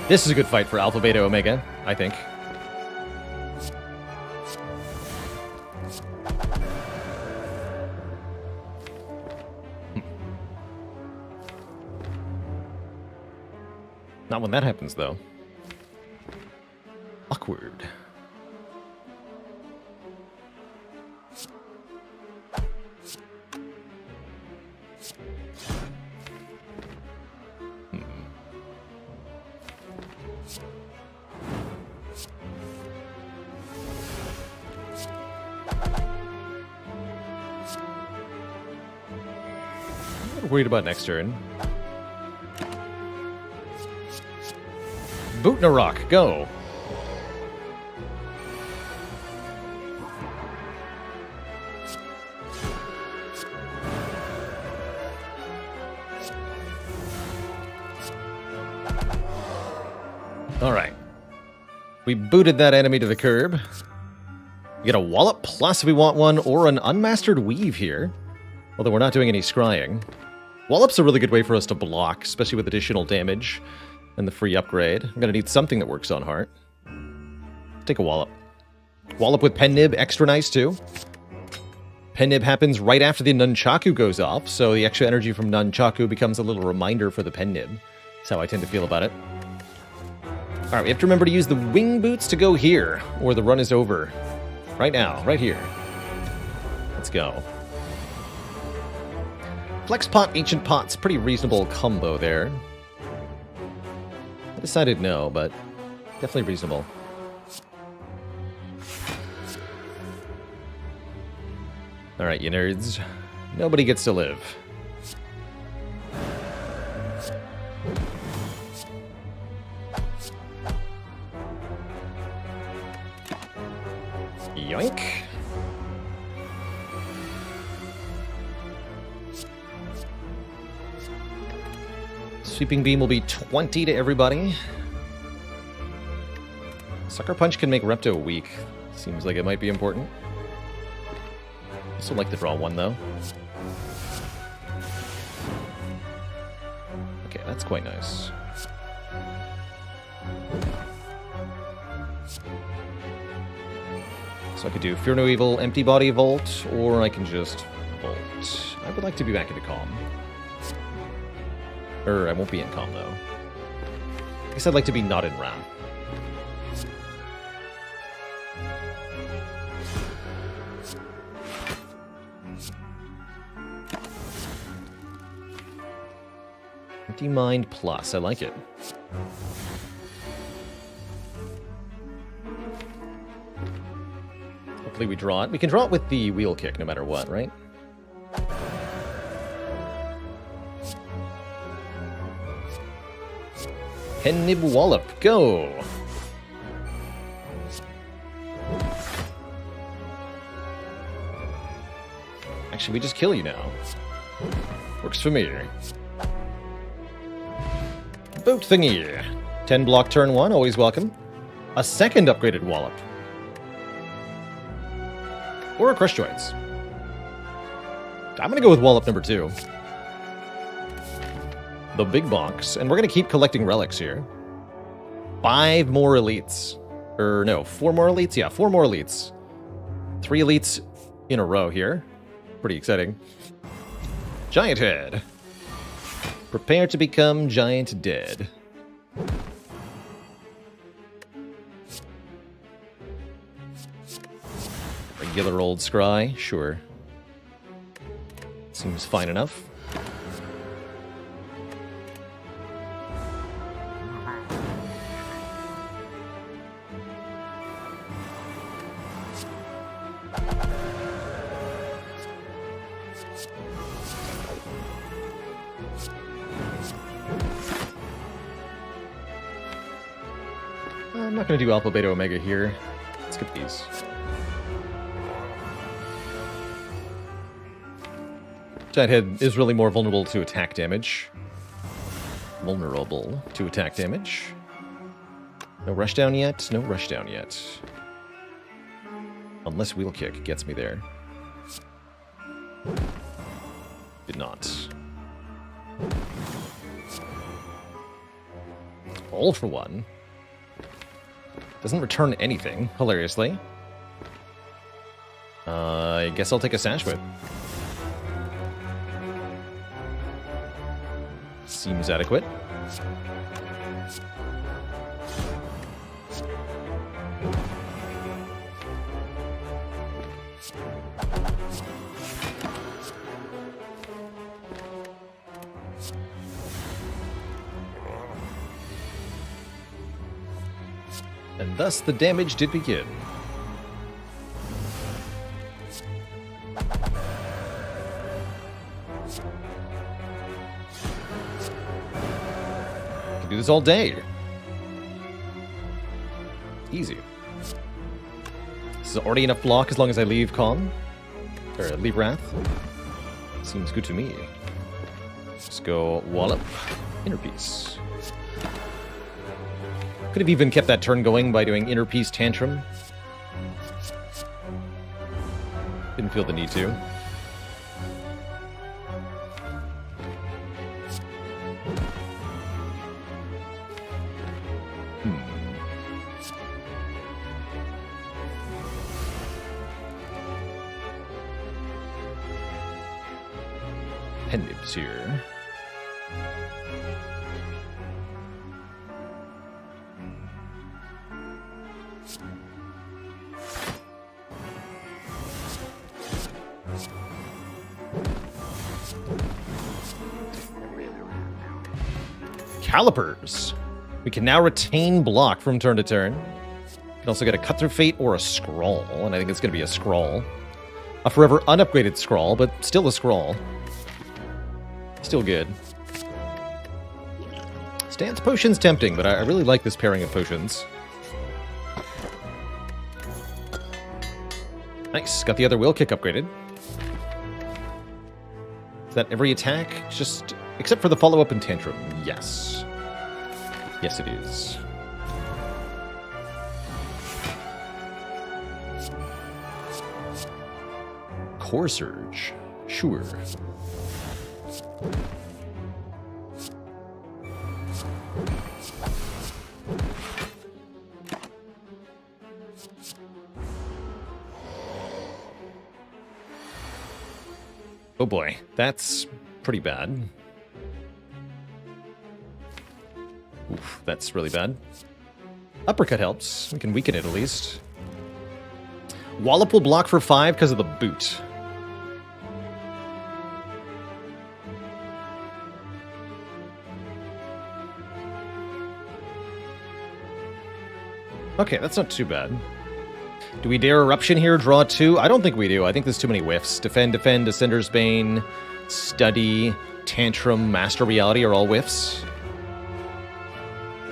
This is a good fight for Alpha, Beta, Omega, I think. Not when that happens, though. Awkward. worried about next turn. Boot a rock, go. Alright. We booted that enemy to the curb. We get a Wallop plus if we want one, or an Unmastered Weave here. Although we're not doing any scrying. Wallop's a really good way for us to block, especially with additional damage and the free upgrade. I'm going to need something that works on Heart. Take a Wallop. Wallop with Pen Nib, extra nice too. Pen Nib happens right after the Nunchaku goes off, so the extra energy from Nunchaku becomes a little reminder for the Pen Nib. That's how I tend to feel about it. Alright, we have to remember to use the Wing Boots to go here, or the run is over. Right now, right here. Let's go. Flex Pot, Ancient Pot's pretty reasonable combo there. I decided no, but definitely reasonable. Alright, you nerds. Nobody gets to live. Yoink. Sweeping Beam will be 20 to everybody. Sucker Punch can make Repto weak. Seems like it might be important. Still like to draw one, though. Okay, that's quite nice. So I could do Fear No Evil, Empty Body Volt, or I can just Volt. I would like to be back into Calm. I won't be in Calm, though. I guess I'd like to be not in Wrath. Empty Mind Plus, I like it. Hopefully we draw it. We can draw it with the Wheel Kick no matter what, right? Pen Nib Wallop, go! Actually, we just kill you now. Works for me. Boot thingy. 10 block turn 1, always welcome. A second upgraded Wallop. Or a Crush Joints. I'm gonna go with Wallop number 2. The big box, and we're gonna keep collecting relics here. 5 more elites. No, 4 more elites? Yeah, 4 more elites. 3 elites in a row here. Pretty exciting. Giant Head. Prepare to become Giant Dead. Regular old scry, sure. Seems fine enough. I'm not going to do Alpha, Beta, Omega here. Let's skip these. Giant Head is really more vulnerable to attack damage. Vulnerable to attack damage. No rushdown yet. No rushdown yet. Unless Wheel Kick gets me there. Did not. All for one. Doesn't return anything, hilariously. I guess I'll take a Sash Whip. Seems adequate. And thus the damage did begin. Cards all day. Easy. This is already enough block as long as I leave Calm. Or leave Wrath. Seems good to me. Let's go Wallop. Inner Peace. Could have even kept that turn going by doing Inner Peace Tantrum. Didn't feel the need to. Pendants here. Calipers. We can now retain block from turn to turn. We can also get a Cut Through Fate or a Scrawl, and I think it's going to be a Scrawl. A forever unupgraded Scrawl, but still a Scrawl. Still good. Stance Potion's tempting, but I really like this pairing of potions. Nice, got the other Will Kick upgraded. Is that every attack? Just, except for the follow-up and Tantrum. Yes. Yes, it is. Core Surge. Sure. Oh boy, that's pretty bad. Oof, that's really bad. Uppercut helps. We can weaken it at least. Wallop will block for 5 because of the boot. Okay, that's not too bad. Do we dare Eruption here, draw 2? I don't think we do. I think there's too many whiffs. Defend, Ascender's Bane, Study, Tantrum, Master Reality are all whiffs.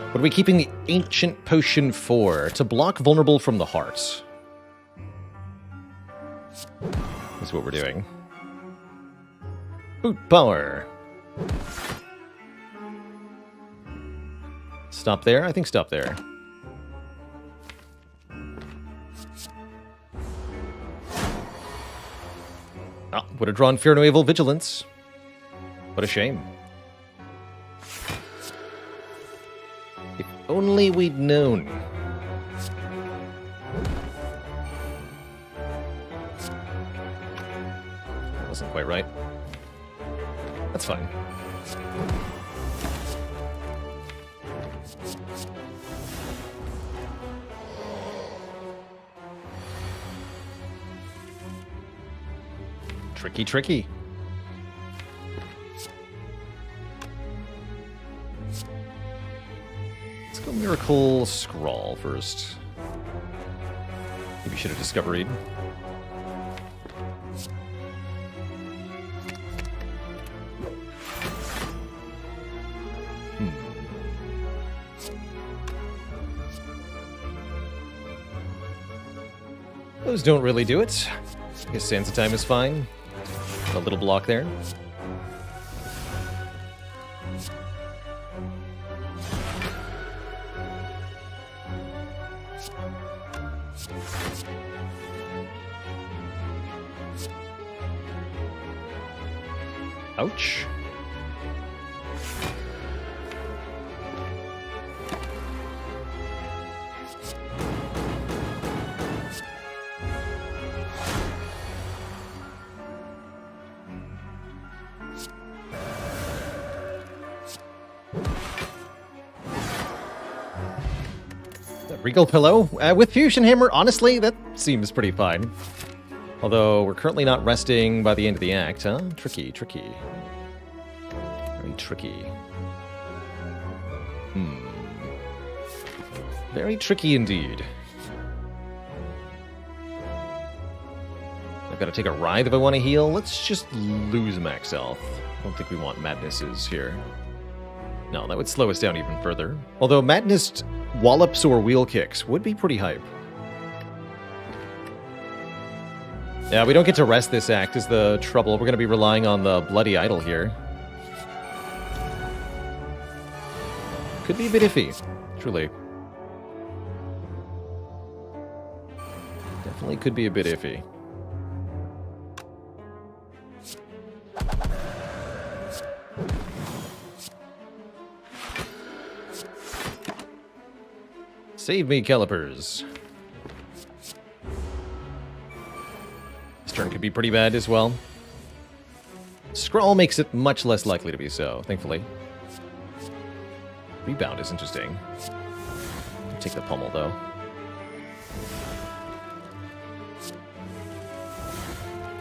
What are we keeping the Ancient Potion for? To block Vulnerable from the Heart. That's what we're doing. Boot Power. Stop there? I think stop there. Oh, would have drawn Fear No Evil Vigilance. What a shame. If only we'd known. That wasn't quite right. That's fine. Tricky, tricky. Let's go Miracle Scrawl first. Maybe we should have discovered. Those don't really do it. I guess Sands of Time is fine. A little block there. Ouch. Regal Pillow? With Fusion Hammer, honestly, that seems pretty fine. Although, we're currently not resting by the end of the act, huh? Tricky, tricky. Very tricky. Very tricky indeed. I've got to take a Writhe if I want to heal. Let's just lose max health. I don't think we want madnesses here. No, that would slow us down even further. Although Madness Wallops or Wheel Kicks would be pretty hype. Yeah, we don't get to rest this act is the trouble. We're going to be relying on the Bloody Idol here. Could be a bit iffy, truly. Definitely could be a bit iffy. Save me, Calipers. This turn could be pretty bad as well. Scrawl makes it much less likely to be so, thankfully. Rebound is interesting. Take the pummel, though.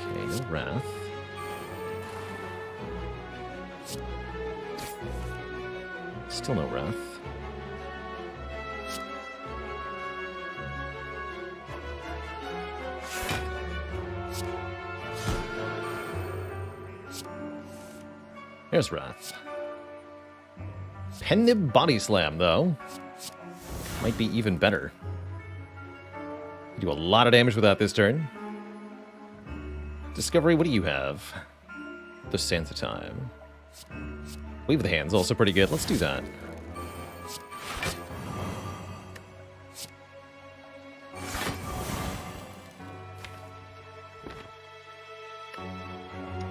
Okay, no Wrath. Still no Wrath. There's Wrath. Pennib Body Slam, though. Might be even better. You do a lot of damage with that this turn. Discovery, what do you have? The Sands of Time. Wave of the Hand's also pretty good. Let's do that.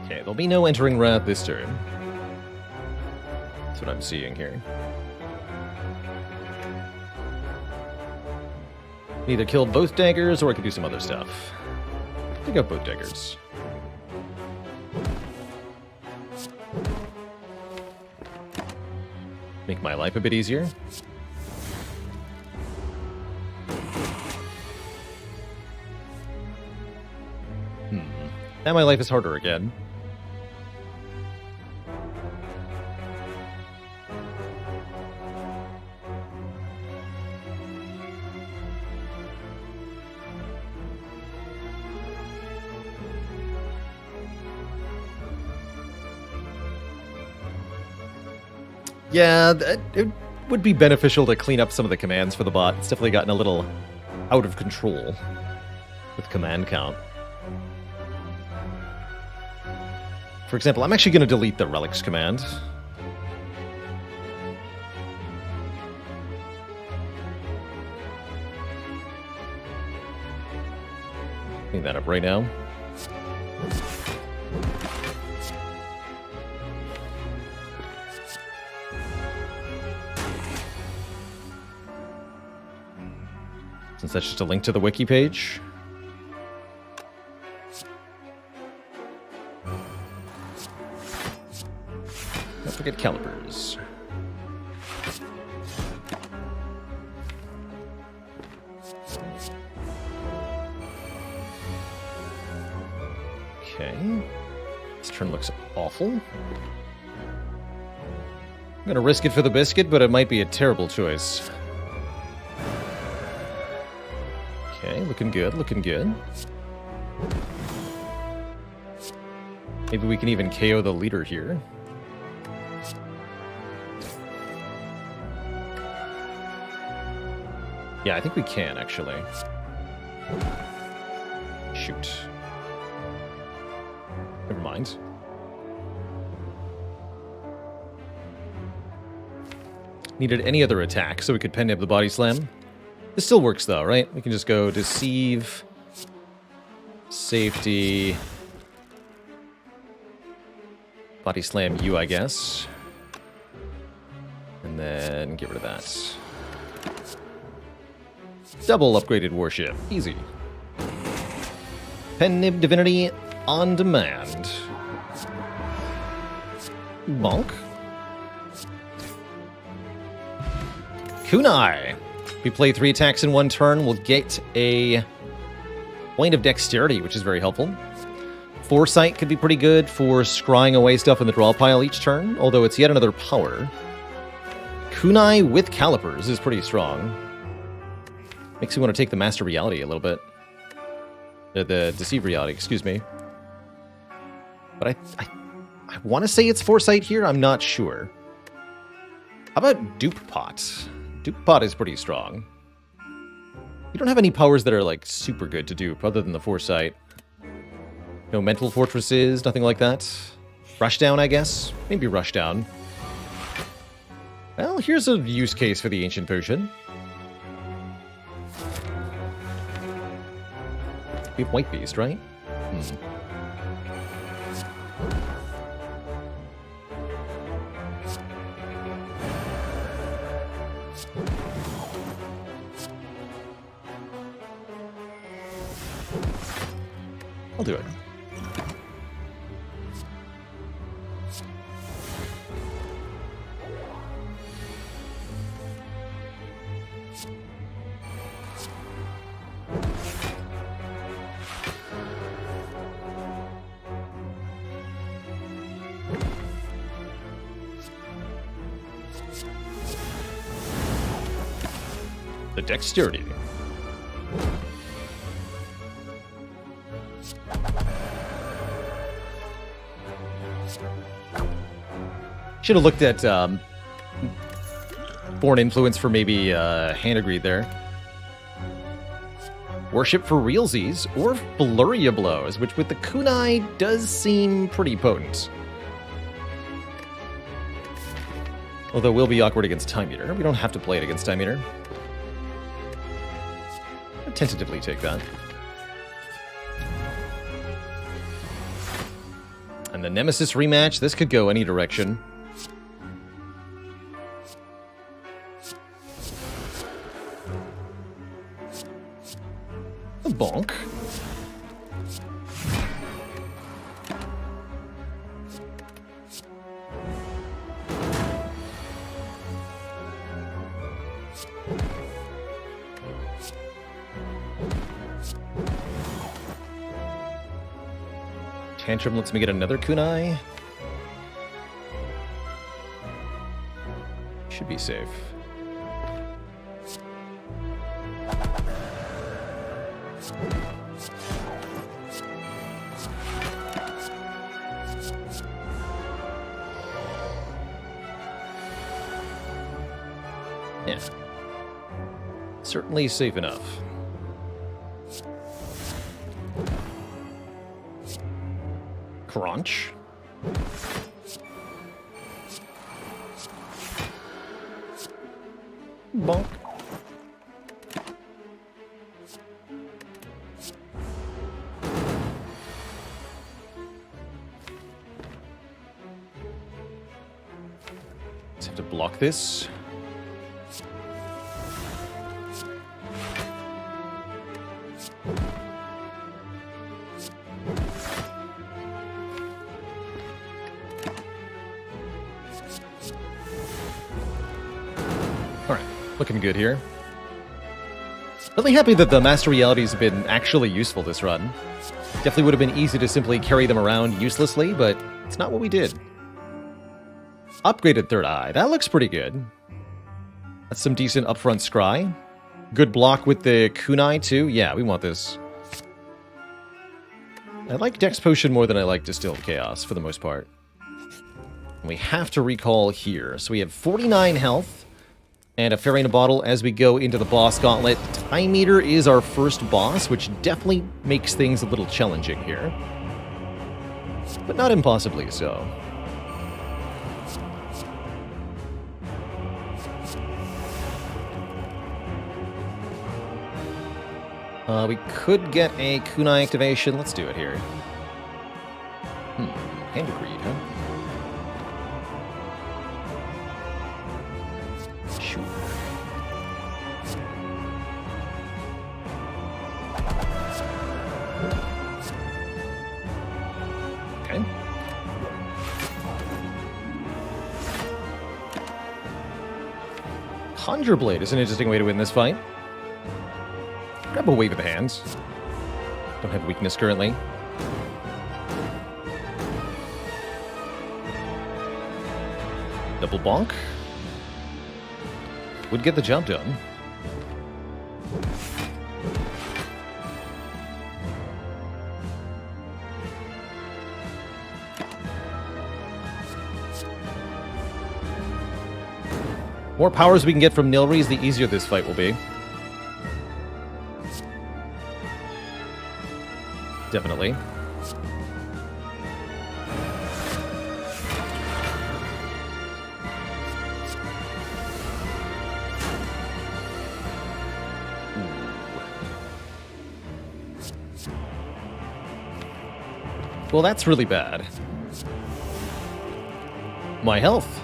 Okay, there'll be no entering Wrath this turn. That's what I'm seeing here. Either kill both daggers, or I could do some other stuff. Pick up both daggers. Make my life a bit easier. Now my life is harder again. Yeah, it would be beneficial to clean up some of the commands for the bot. It's definitely gotten a little out of control with command count. For example, I'm actually going to delete the Relics command. Clean that up right now. Since that's just a link to the wiki page. Don't forget calipers. Okay. This turn looks awful. I'm gonna risk it for the biscuit, but it might be a terrible choice. Okay, looking good, looking good. Maybe we can even KO the leader here. Yeah, I think we can, actually. Shoot. Never mind. Needed any other attack so we could pen up the body slam. This still works, though, right? We can just go Deceive, Safety, Body Slam you, I guess. And then get rid of that. Double upgraded warship. Easy. Pennib Divinity on demand. Bonk. Kunai. We play 3 attacks in 1 turn. We'll get a point of dexterity, which is very helpful. Foresight could be pretty good for scrying away stuff in the draw pile each turn, although it's yet another power. Kunai with calipers is pretty strong. Makes me want to take the Master Reality a little bit. The Deceive Reality, excuse me. But I want to say it's Foresight here. I'm not sure. How about Dupe Pot? Dupe Pot is pretty strong. You don't have any powers that are, like, super good to dupe, other than the Foresight. No Mental Fortresses, nothing like that. Rushdown, I guess? Maybe Rushdown. Well, here's a use case for the Ancient Potion. We have White Beast, right? I'll do it. The dexterity. Should have looked at Born Influence for maybe Hand Greed there. Worship for realsies, or Flurry of Blows, which with the Kunai does seem pretty potent. Although it will be awkward against Time Eater. We don't have to play it against Time Eater. I'll tentatively take that. And the Nemesis rematch, this could go any direction. A bonk. Tantrum lets me get another kunai. Should be safe. Yeah. Certainly safe enough. Crunch. Bonk. Let's have to block this. Looking good here. Really happy that the Master Realities have been actually useful this run. Definitely would have been easy to simply carry them around uselessly, but it's not what we did. Upgraded Third Eye. That looks pretty good. That's some decent upfront scry. Good block with the kunai too. Yeah, we want this. I like Dex Potion more than I like Distilled Chaos for the most part. And we have to recall here. So we have 49 health. And a fairy in a bottle as we go into the boss gauntlet. Time Eater is our first boss, which definitely makes things a little challenging here. But not impossibly so. We could get a kunai activation. Let's do it here. Hand of Greed, huh? Okay. Conjure Blade is an interesting way to win this fight. Grab a Wave of the Hands. Don't have weakness currently. Double bonk. Would get the job done. More powers we can get from Nilries, the easier this fight will be. Definitely. Well, that's really bad. My health.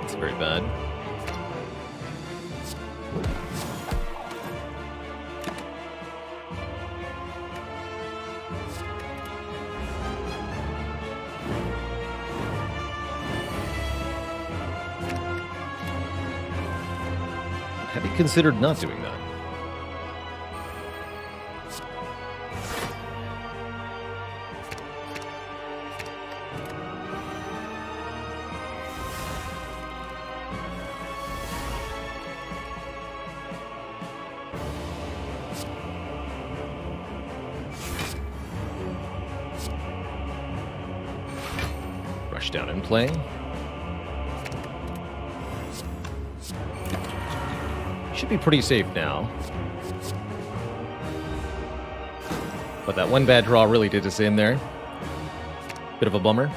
That's very bad. Have you considered not doing that? Rush down and play. Should be pretty safe now. But that one bad draw really did us in there. Bit of a bummer.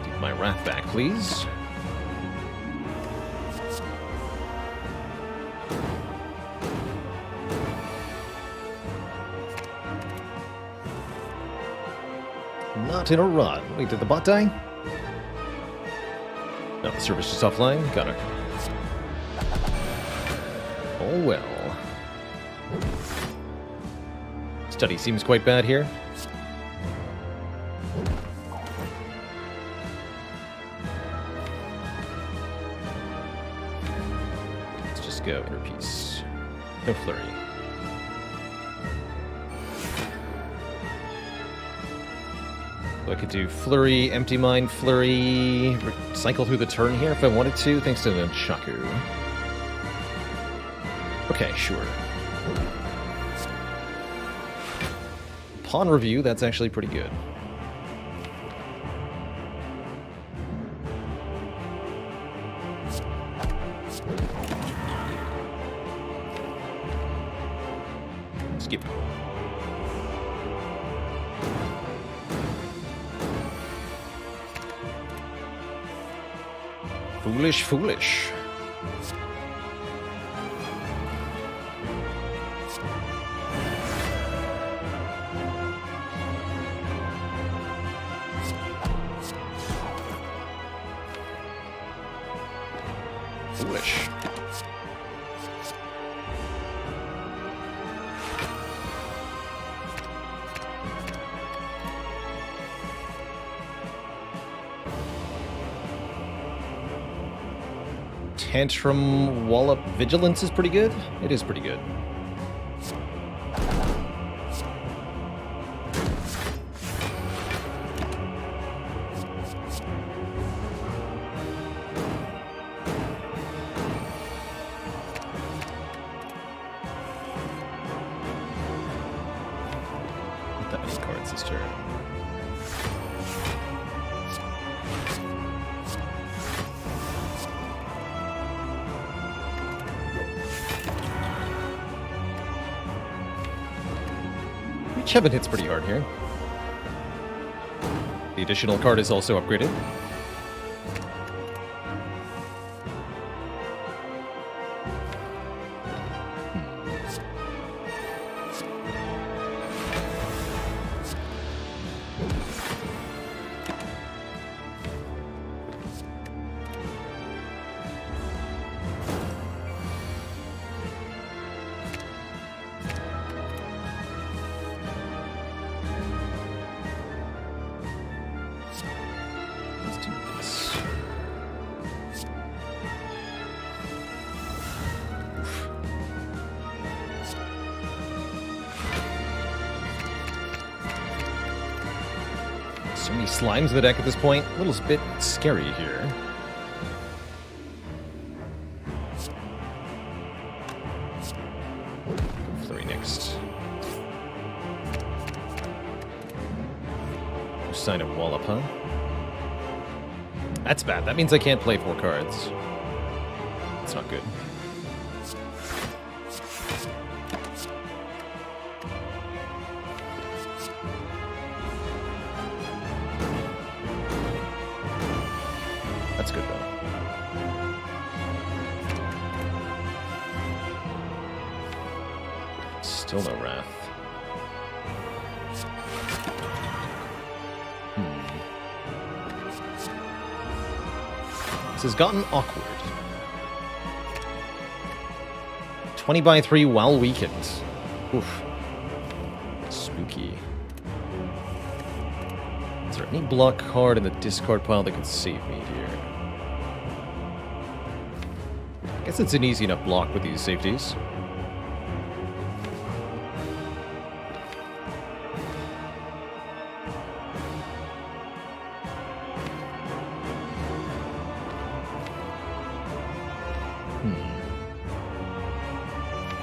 Take my wrath back, please. Not in a run. Wait, did the bot die? No, the server's just offline. Got her. Oh well. Study seems quite bad here. Let's just go inner peace. No flurry. I could do Flurry, Empty Mind, Flurry, cycle through the turn here if I wanted to, thanks to the Shaku. Okay, sure. Pawn review, that's actually pretty good. Skip. Foolish, foolish. Foolish. Tantrum Wallop Vigilance is pretty good. It is pretty good. Not that many cards this turn. Chevin hits pretty hard here. The additional card is also upgraded. So many slimes in the deck at this point. A little bit scary here. Flurry next. No sign of Wallop, huh? That's bad. That means I can't play 4 cards. That's not good. That's good, though. Still no Wrath. This has gotten awkward. 20 by 3 while weakened. Oof. Spooky. Is there any block card in the discard pile that could save me here? I guess it's an easy enough block with these safeties.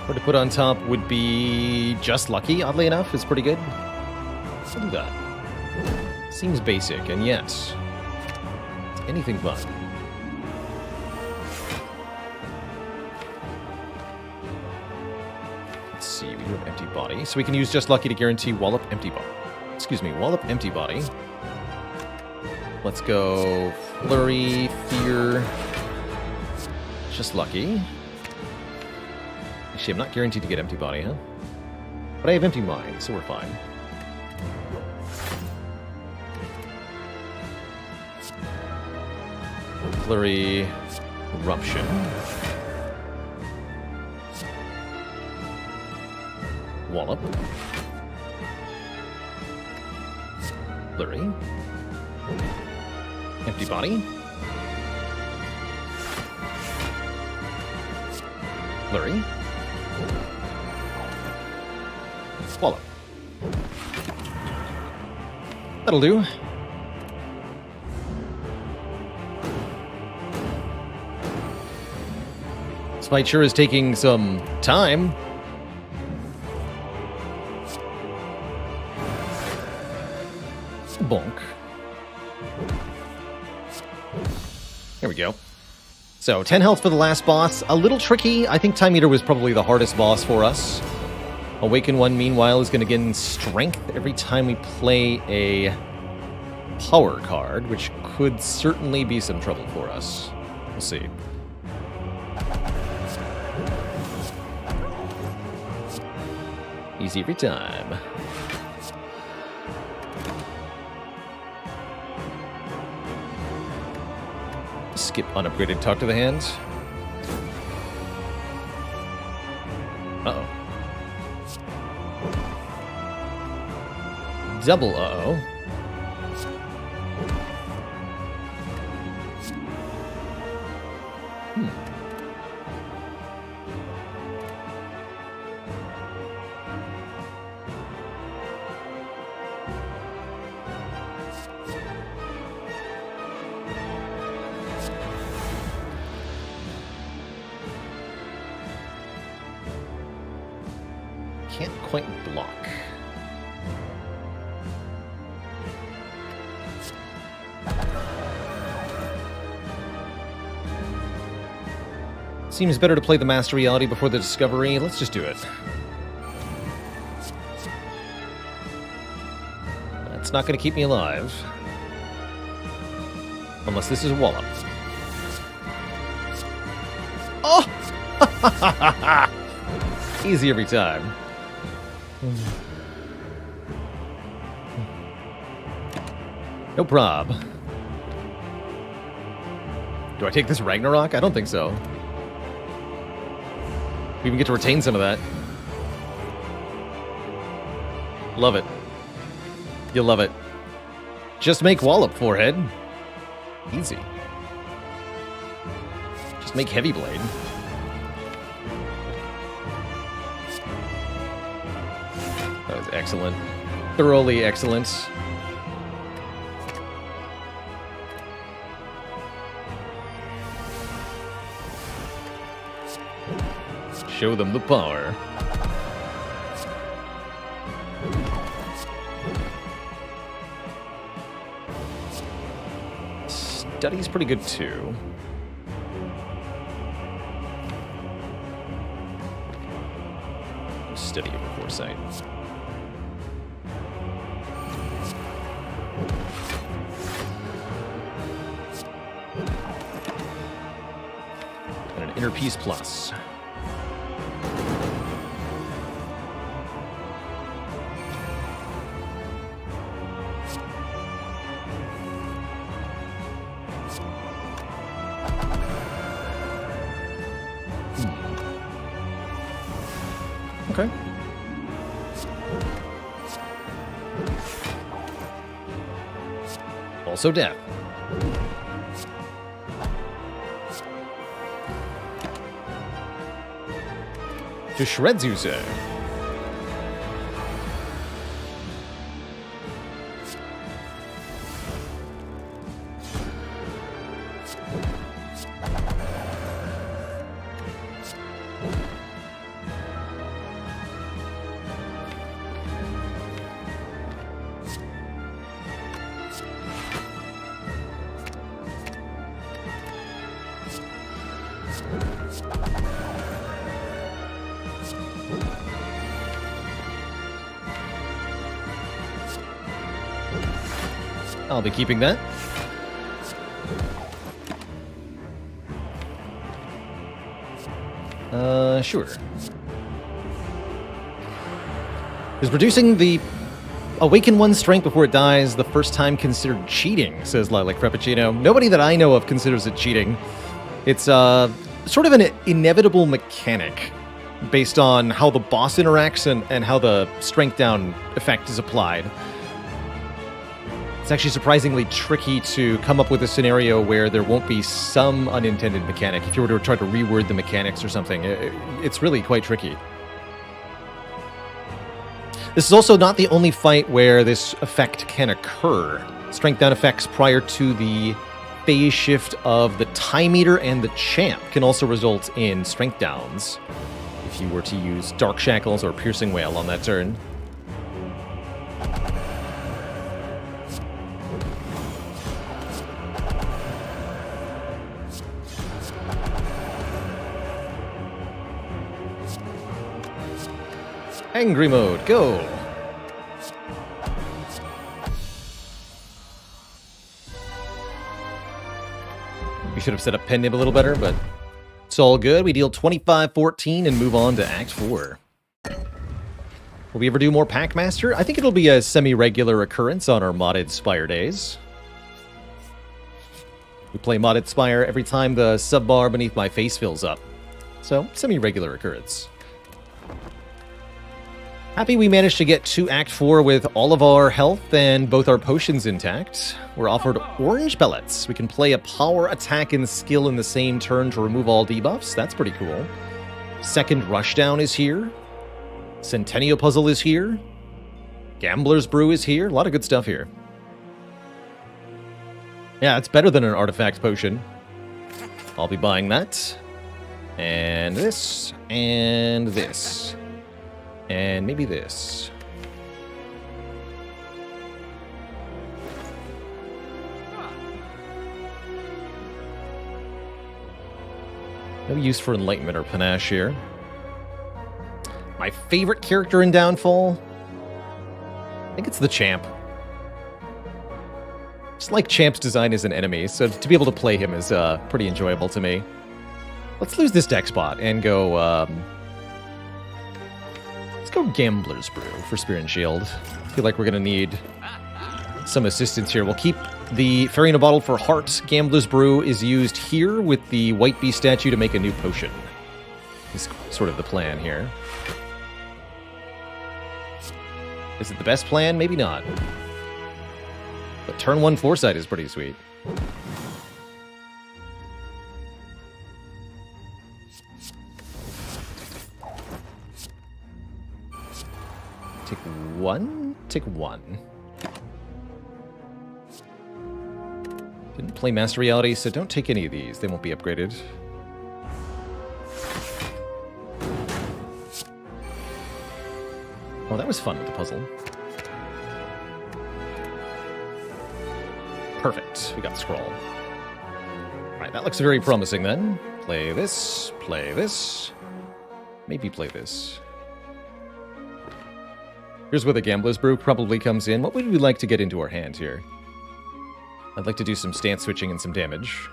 What to put on top would be Just Lucky, oddly enough. It's pretty good. We'll do that. Seems basic, and yet, it's anything but. Let's see, we do have Empty Body, so we can use Just Lucky to guarantee Wallop Empty Body. Excuse me, Wallop Empty Body. Let's go Flurry, Fear, Just Lucky. Actually, I'm not guaranteed to get Empty Body, huh? But I have Empty Mind, so we're fine. Flurry, Eruption. Wallop. Flurry. Empty Body. Flurry. Wallop. That'll do. This fight sure is taking some time. Bonk. Here we go. So, 10 health for the last boss. A little tricky. I think Time Eater was probably the hardest boss for us. Awaken 1, meanwhile, is going to gain strength every time we play a power card, which could certainly be some trouble for us. We'll see. Easy every time. Skip unupgraded Talk to the Hand. Uh-oh. Double uh-oh. Can't quite block. Seems better to play the Master Reality before the Discovery. Let's just do it. That's not going to keep me alive. Unless this is a Wallop. Oh! Easy every time. No prob. Do I take this Ragnarok? I don't think so. We even get to retain some of that. Love it. You'll love it. Just make Wallop, Forehead. Easy. Just make Heavy Blade. That was excellent. Thoroughly excellent. Show them the power. Study's pretty good too. Study over foresight. And an inner peace plus. Okay. Also death. To shreds, you say? I'll be keeping that. Sure. Is reducing the Awaken one's strength before it dies the first time considered cheating, says Lilac Frappuccino. Nobody that I know of considers it cheating. It's sort of an inevitable mechanic based on how the boss interacts and how the strength down effect is applied. It's actually surprisingly tricky to come up with a scenario where there won't be some unintended mechanic. If you were to try to reword the mechanics or something, it's really quite tricky. This is also not the only fight where this effect can occur. Strength down effects prior to the phase shift of the Time Eater and the Champ can also result in strength downs if you were to use Dark Shackles or Piercing Wail on that turn. Angry mode, go! We should have set up Pen Nib a little better, but it's all good. We deal 25-14 and move on to Act 4. Will we ever do more Pack Master? I think it'll be a semi-regular occurrence on our modded Spire days. We play modded Spire every time the sub-bar beneath my face fills up. So, semi-regular occurrence. Happy we managed to get to Act 4 with all of our health and both our potions intact. We're offered orange pellets. We can play a power, attack, and skill in the same turn to remove all debuffs. That's pretty cool. Second Rushdown is here. Centennial Puzzle is here. Gambler's Brew is here. A lot of good stuff here. Yeah, it's better than an artifact potion. I'll be buying that. And this. And this. And maybe this. No use for Enlightenment or Panache here. My favorite character in Downfall? I think it's the Champ. Just like Champ's design as an enemy, so to be able to play him is pretty enjoyable to me. Let's lose this deck spot and go... Let's go Gambler's Brew for Spear and Shield. I feel like we're going to need some assistance here. We'll keep the Fairy in a Bottle for Heart. Gambler's Brew is used here with the White Bee statue to make a new potion. Is sort of the plan here. Is it the best plan? Maybe not. But turn 1 Foresight is pretty sweet. Take one? Take one. Didn't play Master Reality, so don't take any of these. They won't be upgraded. Oh, that was fun with the puzzle. Perfect. We got scroll. Alright, that looks very promising then. Play this. Play this. Maybe play this. Here's where the Gambler's Brew probably comes in. What would we like to get into our hand here? I'd like to do some stance switching and some damage.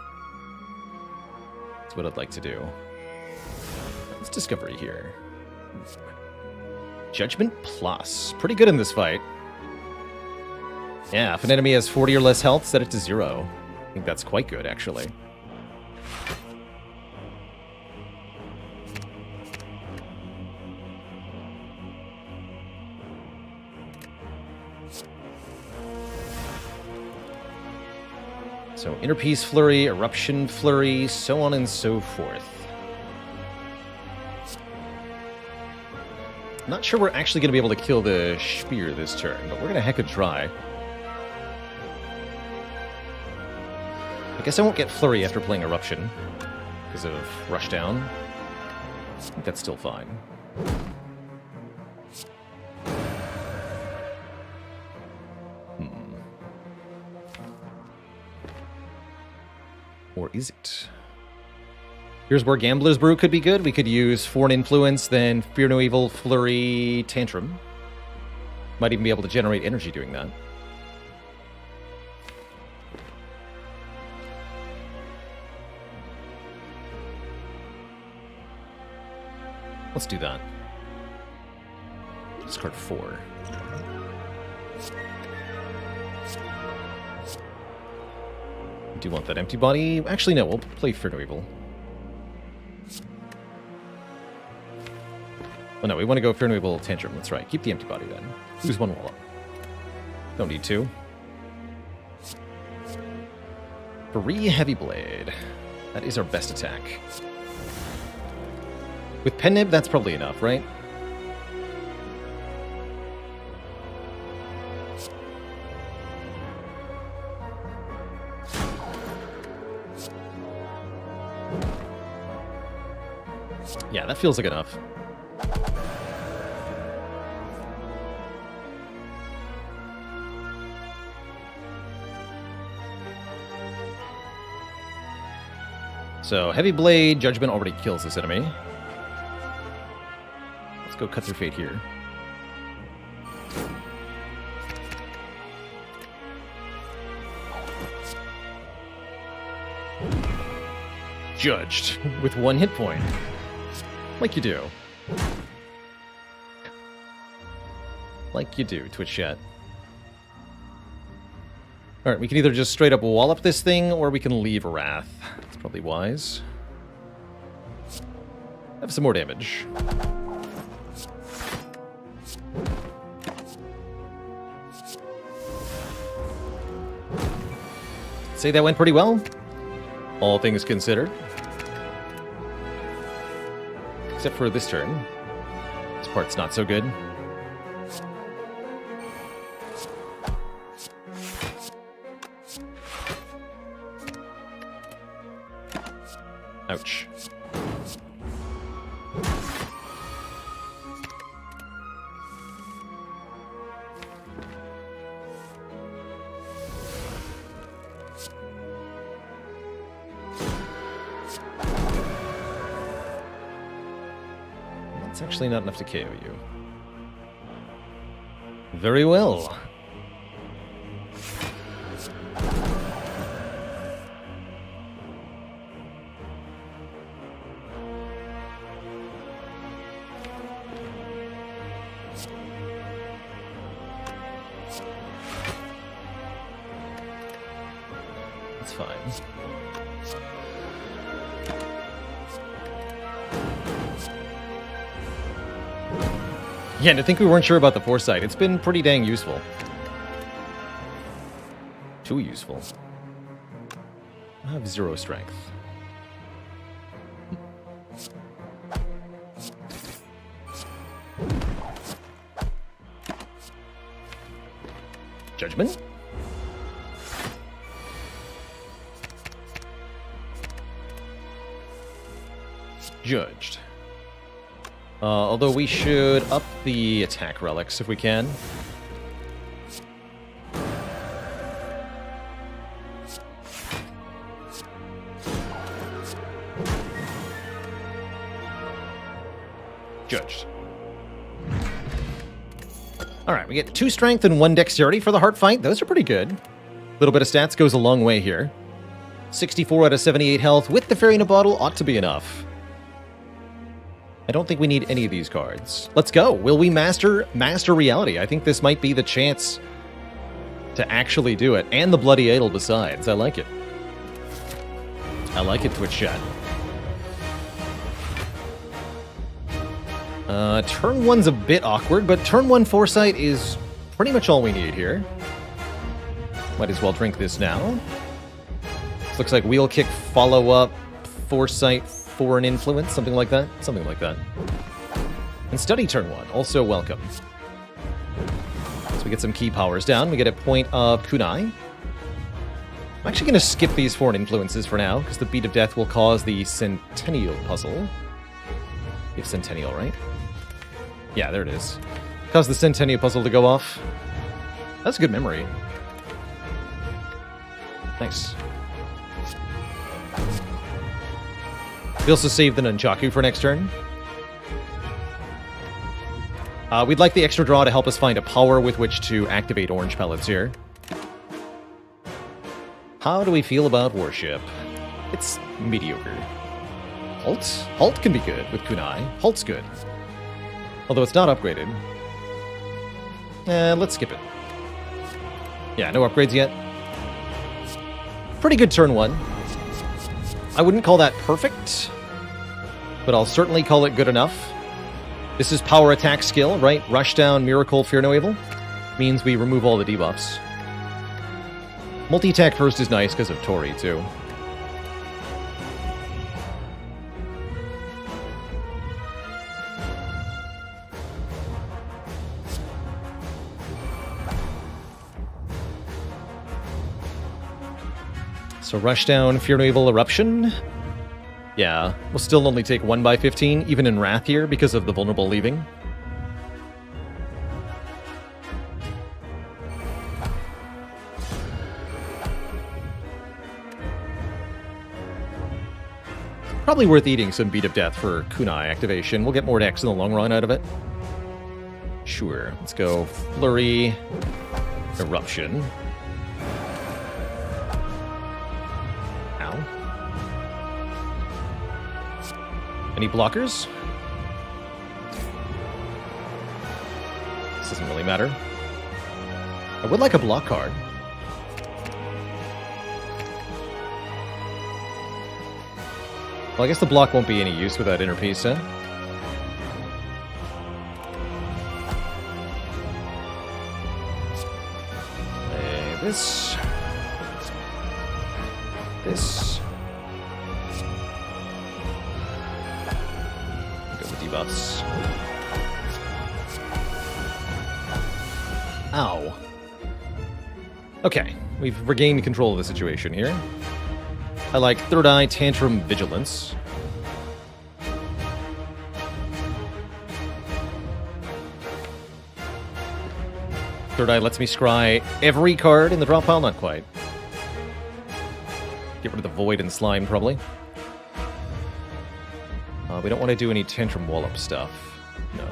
That's what I'd like to do. Let's Discovery here. Judgment Plus. Pretty good in this fight. Yeah, if an enemy has 40 or less health, set it to 0. I think that's quite good, actually. So, Inner Peace Flurry, Eruption Flurry, so on and so forth. Not sure we're actually going to be able to kill the Spear this turn, but we're going to heck a try. I guess I won't get Flurry after playing Eruption, because of Rushdown. I think that's still fine. Or is it? Here's where Gambler's Brew could be good. We could use Foreign Influence, then Fear No Evil, Flurry, Tantrum. Might even be able to generate energy doing that. Let's do that. Discard 4. Do you want that empty body? Actually, no, we'll play Fear No Evil. Oh no, we want to go Fear No Evil Tantrum. That's right. Keep the empty body then. Lose 1 wall up. Don't need 2. Free Heavy Blade. That is our best attack. With Pen Nib, that's probably enough, right? Yeah, that feels like enough. So, Heavy Blade, Judgment already kills this enemy. Let's go Cut Through Fate here. Judged with 1 hit point. Like you do. Like you do, Twitch chat. Alright, we can either just straight up wallop this thing, or we can leave Wrath. It's probably wise. Have some more damage. Say that went pretty well. All things considered. Except for this turn. This part's not so good. Ouch. That's actually not enough to KO you. Very well. That's fine. Yeah, and I think we weren't sure about the foresight. It's been pretty dang useful. Too useful. I have 0 strength. Judgment? Judged. Although we should up the attack relics if we can. Judged. Alright, we get 2 strength and 1 dexterity for the heart fight. Those are pretty good. A little bit of stats goes a long way here. 64 out of 78 health with the fairy in a bottle ought to be enough. I don't think we need any of these cards. Let's go. Will we master reality? I think this might be the chance to actually do it. And the Bloody Idol besides. I like it. I like it, Twitch chat. Turn 1's a bit awkward, but turn 1 Foresight is pretty much all we need here. Might as well drink this now. This looks like Wheel Kick, follow-up, Foresight, Foreign Influence, something like that. Something like that. And Study turn 1, also welcome. So we get some key powers down. We get a point of Kunai. I'm actually going to skip these Foreign Influences for now, because the Beat of Death will cause the Centennial puzzle. We have Centennial, right? Yeah, there it is. Cause the Centennial puzzle to go off. That's a good memory. Nice. We also save the Nunchaku for next turn. We'd like the extra draw to help us find a power with which to activate orange pellets here. How do we feel about Worship? It's mediocre. Halt? Halt can be good with Kunai. Halt's good. Although it's not upgraded. Let's skip it. Yeah, no upgrades yet. Pretty good turn 1. I wouldn't call that perfect, but I'll certainly call it good enough. This is power attack skill, right? Rushdown, Miracle, Fear No Evil. Means we remove all the debuffs. Multi-attack first is nice because of Tori, too. So Rushdown, Fear No Evil, Eruption. Yeah, we'll still only take 1 by 15, even in Wrath here, because of the vulnerable leaving. Probably worth eating some Beat of Death for Kunai activation. We'll get more decks in the long run out of it. Sure, let's go Flurry, Eruption. Any blockers? This doesn't really matter. I would like a block card. Well, I guess the block won't be any use without Inner Peace, huh? This. This. Debuffs. Ow. Okay, we've regained control of the situation here. I like Third Eye, Tantrum, Vigilance. Third Eye lets me scry every card in the drop pile? Not quite. Get rid of the Void and Slime, probably. We don't want to do any Tantrum Wallop stuff. No.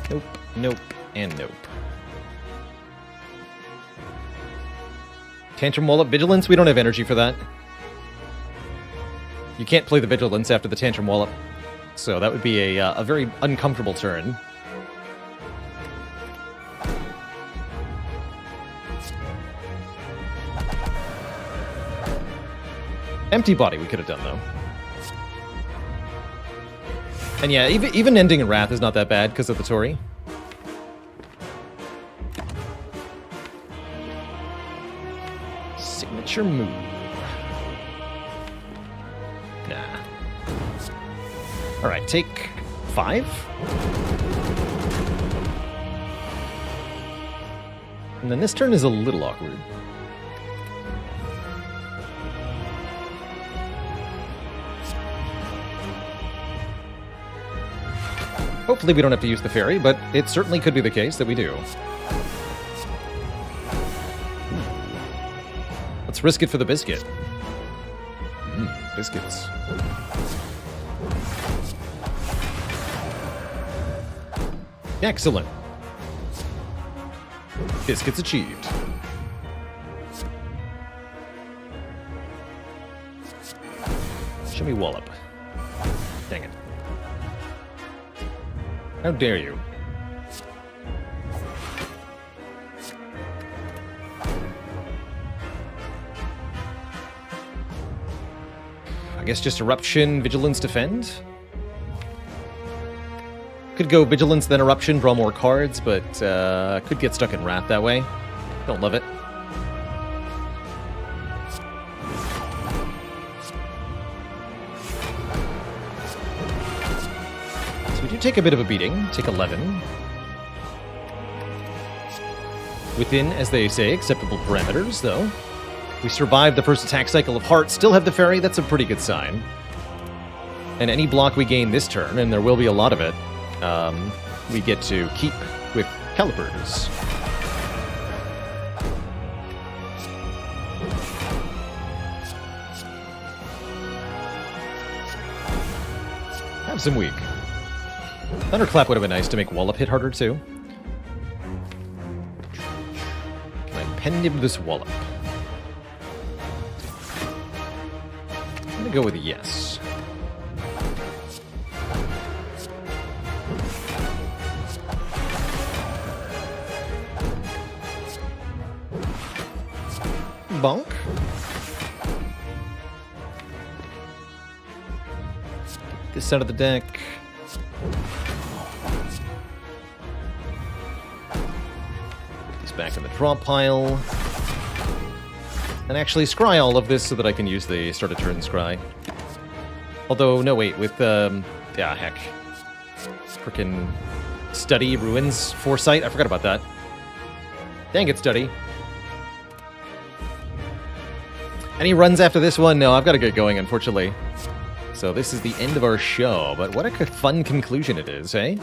Nope, nope, and nope. Tantrum Wallop Vigilance? We don't have energy for that. You can't play the Vigilance after the Tantrum Wallop. So that would be a very uncomfortable turn. Empty Body we could have done, though. And yeah, even ending in Wrath is not that bad because of the Tori. Signature move. Nah. Alright, take 5. And then this turn is a little awkward. Hopefully we don't have to use the fairy, but it certainly could be the case that we do. Let's risk it for the biscuit. Biscuits. Excellent. Biscuits achieved. Show me Wallop. Dang it. How dare you? I guess just Eruption, Vigilance, Defend? Could go Vigilance, then Eruption, draw more cards, but could get stuck in Wrath that way. Don't love it. So we do take a bit of a beating. Take 11. Within, as they say, acceptable parameters, though. We survived the first attack cycle of Heart, still have the Fairy, that's a pretty good sign. And any block we gain this turn, and there will be a lot of it, we get to keep with Calipers. Have some weak. Thunderclap would have been nice to make Wallop hit harder too. Can I pen him this Wallop? I'm gonna go with a yes. Bonk. Get this out of the deck. Put this back in the draw pile. And actually scry all of this so that I can use the start of turn scry. Although, no wait, with, yeah, heck. Frickin' Study, Ruins, Foresight, I forgot about that. Dang it, Study. Any runs after this one? No, I've got to get going, unfortunately. So this is the end of our show, but what a fun conclusion it is, eh?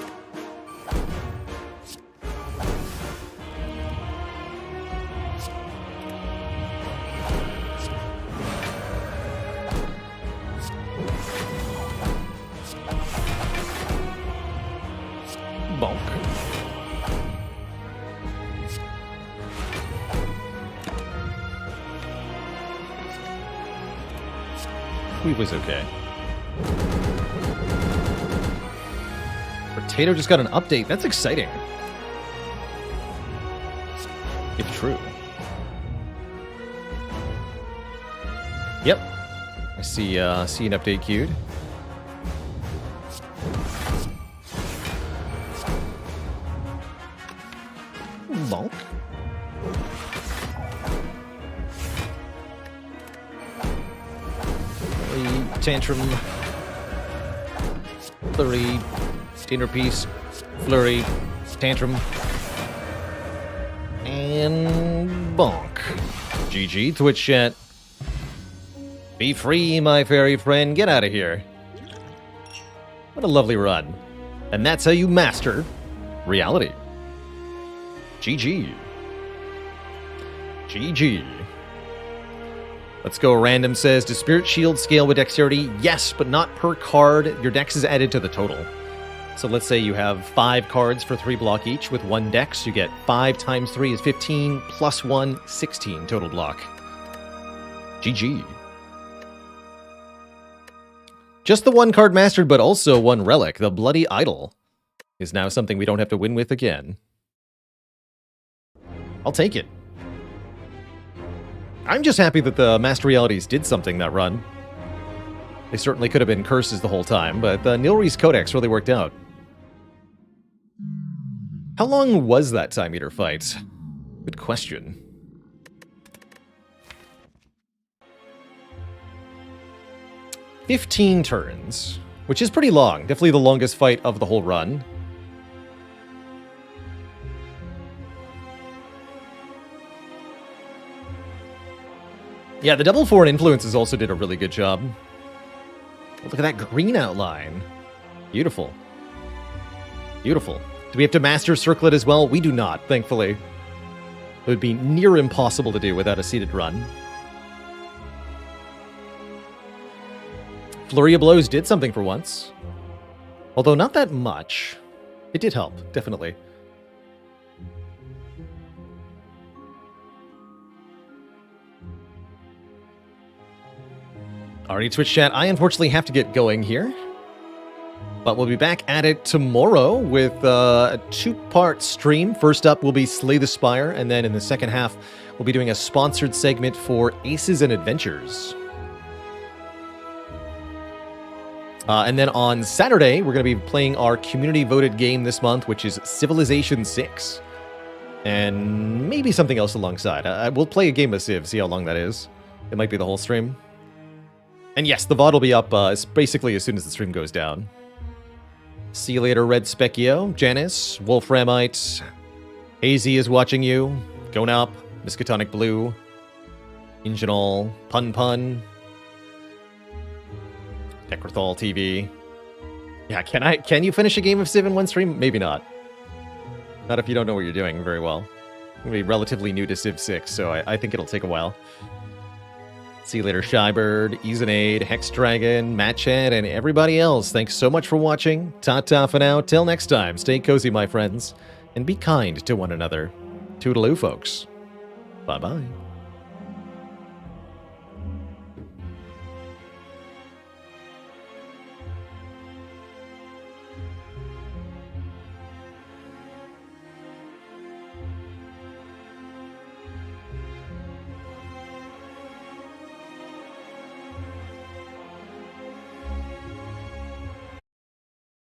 Bonk. He was okay. Potato just got an update. That's exciting. If true. Yep. I see an update queued. Bonk. Tantrum, Flurry, Dinner Piece, Flurry, Tantrum, and bonk. GG, Twitch chat. Be free, my fairy friend. Get out of here. What a lovely run. And that's how you master reality. GG. GG. Let's go. Random says, does Spirit Shield scale with Dexterity? Yes, but not per card. Your dex is added to the total. So let's say you have 5 cards for 3 block each with 1 dex. You get 5 times 3 is 15, plus 1, 16 total block. GG. Just the 1 card mastered, but also 1 relic. The Bloody Idol is now something we don't have to win with again. I'll take it. I'm just happy that the Master Realities did something that run. They certainly could have been curses the whole time, but the Nilri's Codex really worked out. How long was that Time Eater fight? Good question. "15 turns, which is pretty long. Definitely the longest fight of the whole run. Yeah, the Double Foreign Influences also did a really good job. Look at that green outline. Beautiful. Beautiful. Do we have to master Circlet as well? We do not, thankfully. It would be near impossible to do without a seeded run. Flurry of Blows did something for once. Although not that much. It did help, definitely. Alright, Twitch chat, I unfortunately have to get going here. But we'll be back at it tomorrow with a two-part stream. First up will be Slay the Spire, and then in the second half, we'll be doing a sponsored segment for Aces and Adventures. And then on Saturday, we're going to be playing our community-voted game this month, which is Civilization 6. And maybe something else alongside. We'll play a game of Civ, see how long that is. It might be the whole stream. And yes, the VOD will be up basically as soon as the stream goes down. See you later, Red Specchio, Janice, Wolframite, AZ is watching you, Gonop, Miskatonic Blue, Ingenol, Pun Pun, Necrothal TV. Yeah, can you finish a game of Civ in one stream? Maybe not. Not if you don't know what you're doing very well. I'm going to be relatively new to Civ 6, so I think it'll take a while. See you later, Shybird, Easenade, Hexdragon, Matchhead, and everybody else. Thanks so much for watching. Ta-ta for now. Till next time, stay cozy, my friends, and be kind to one another. Toodaloo, folks. Bye-bye.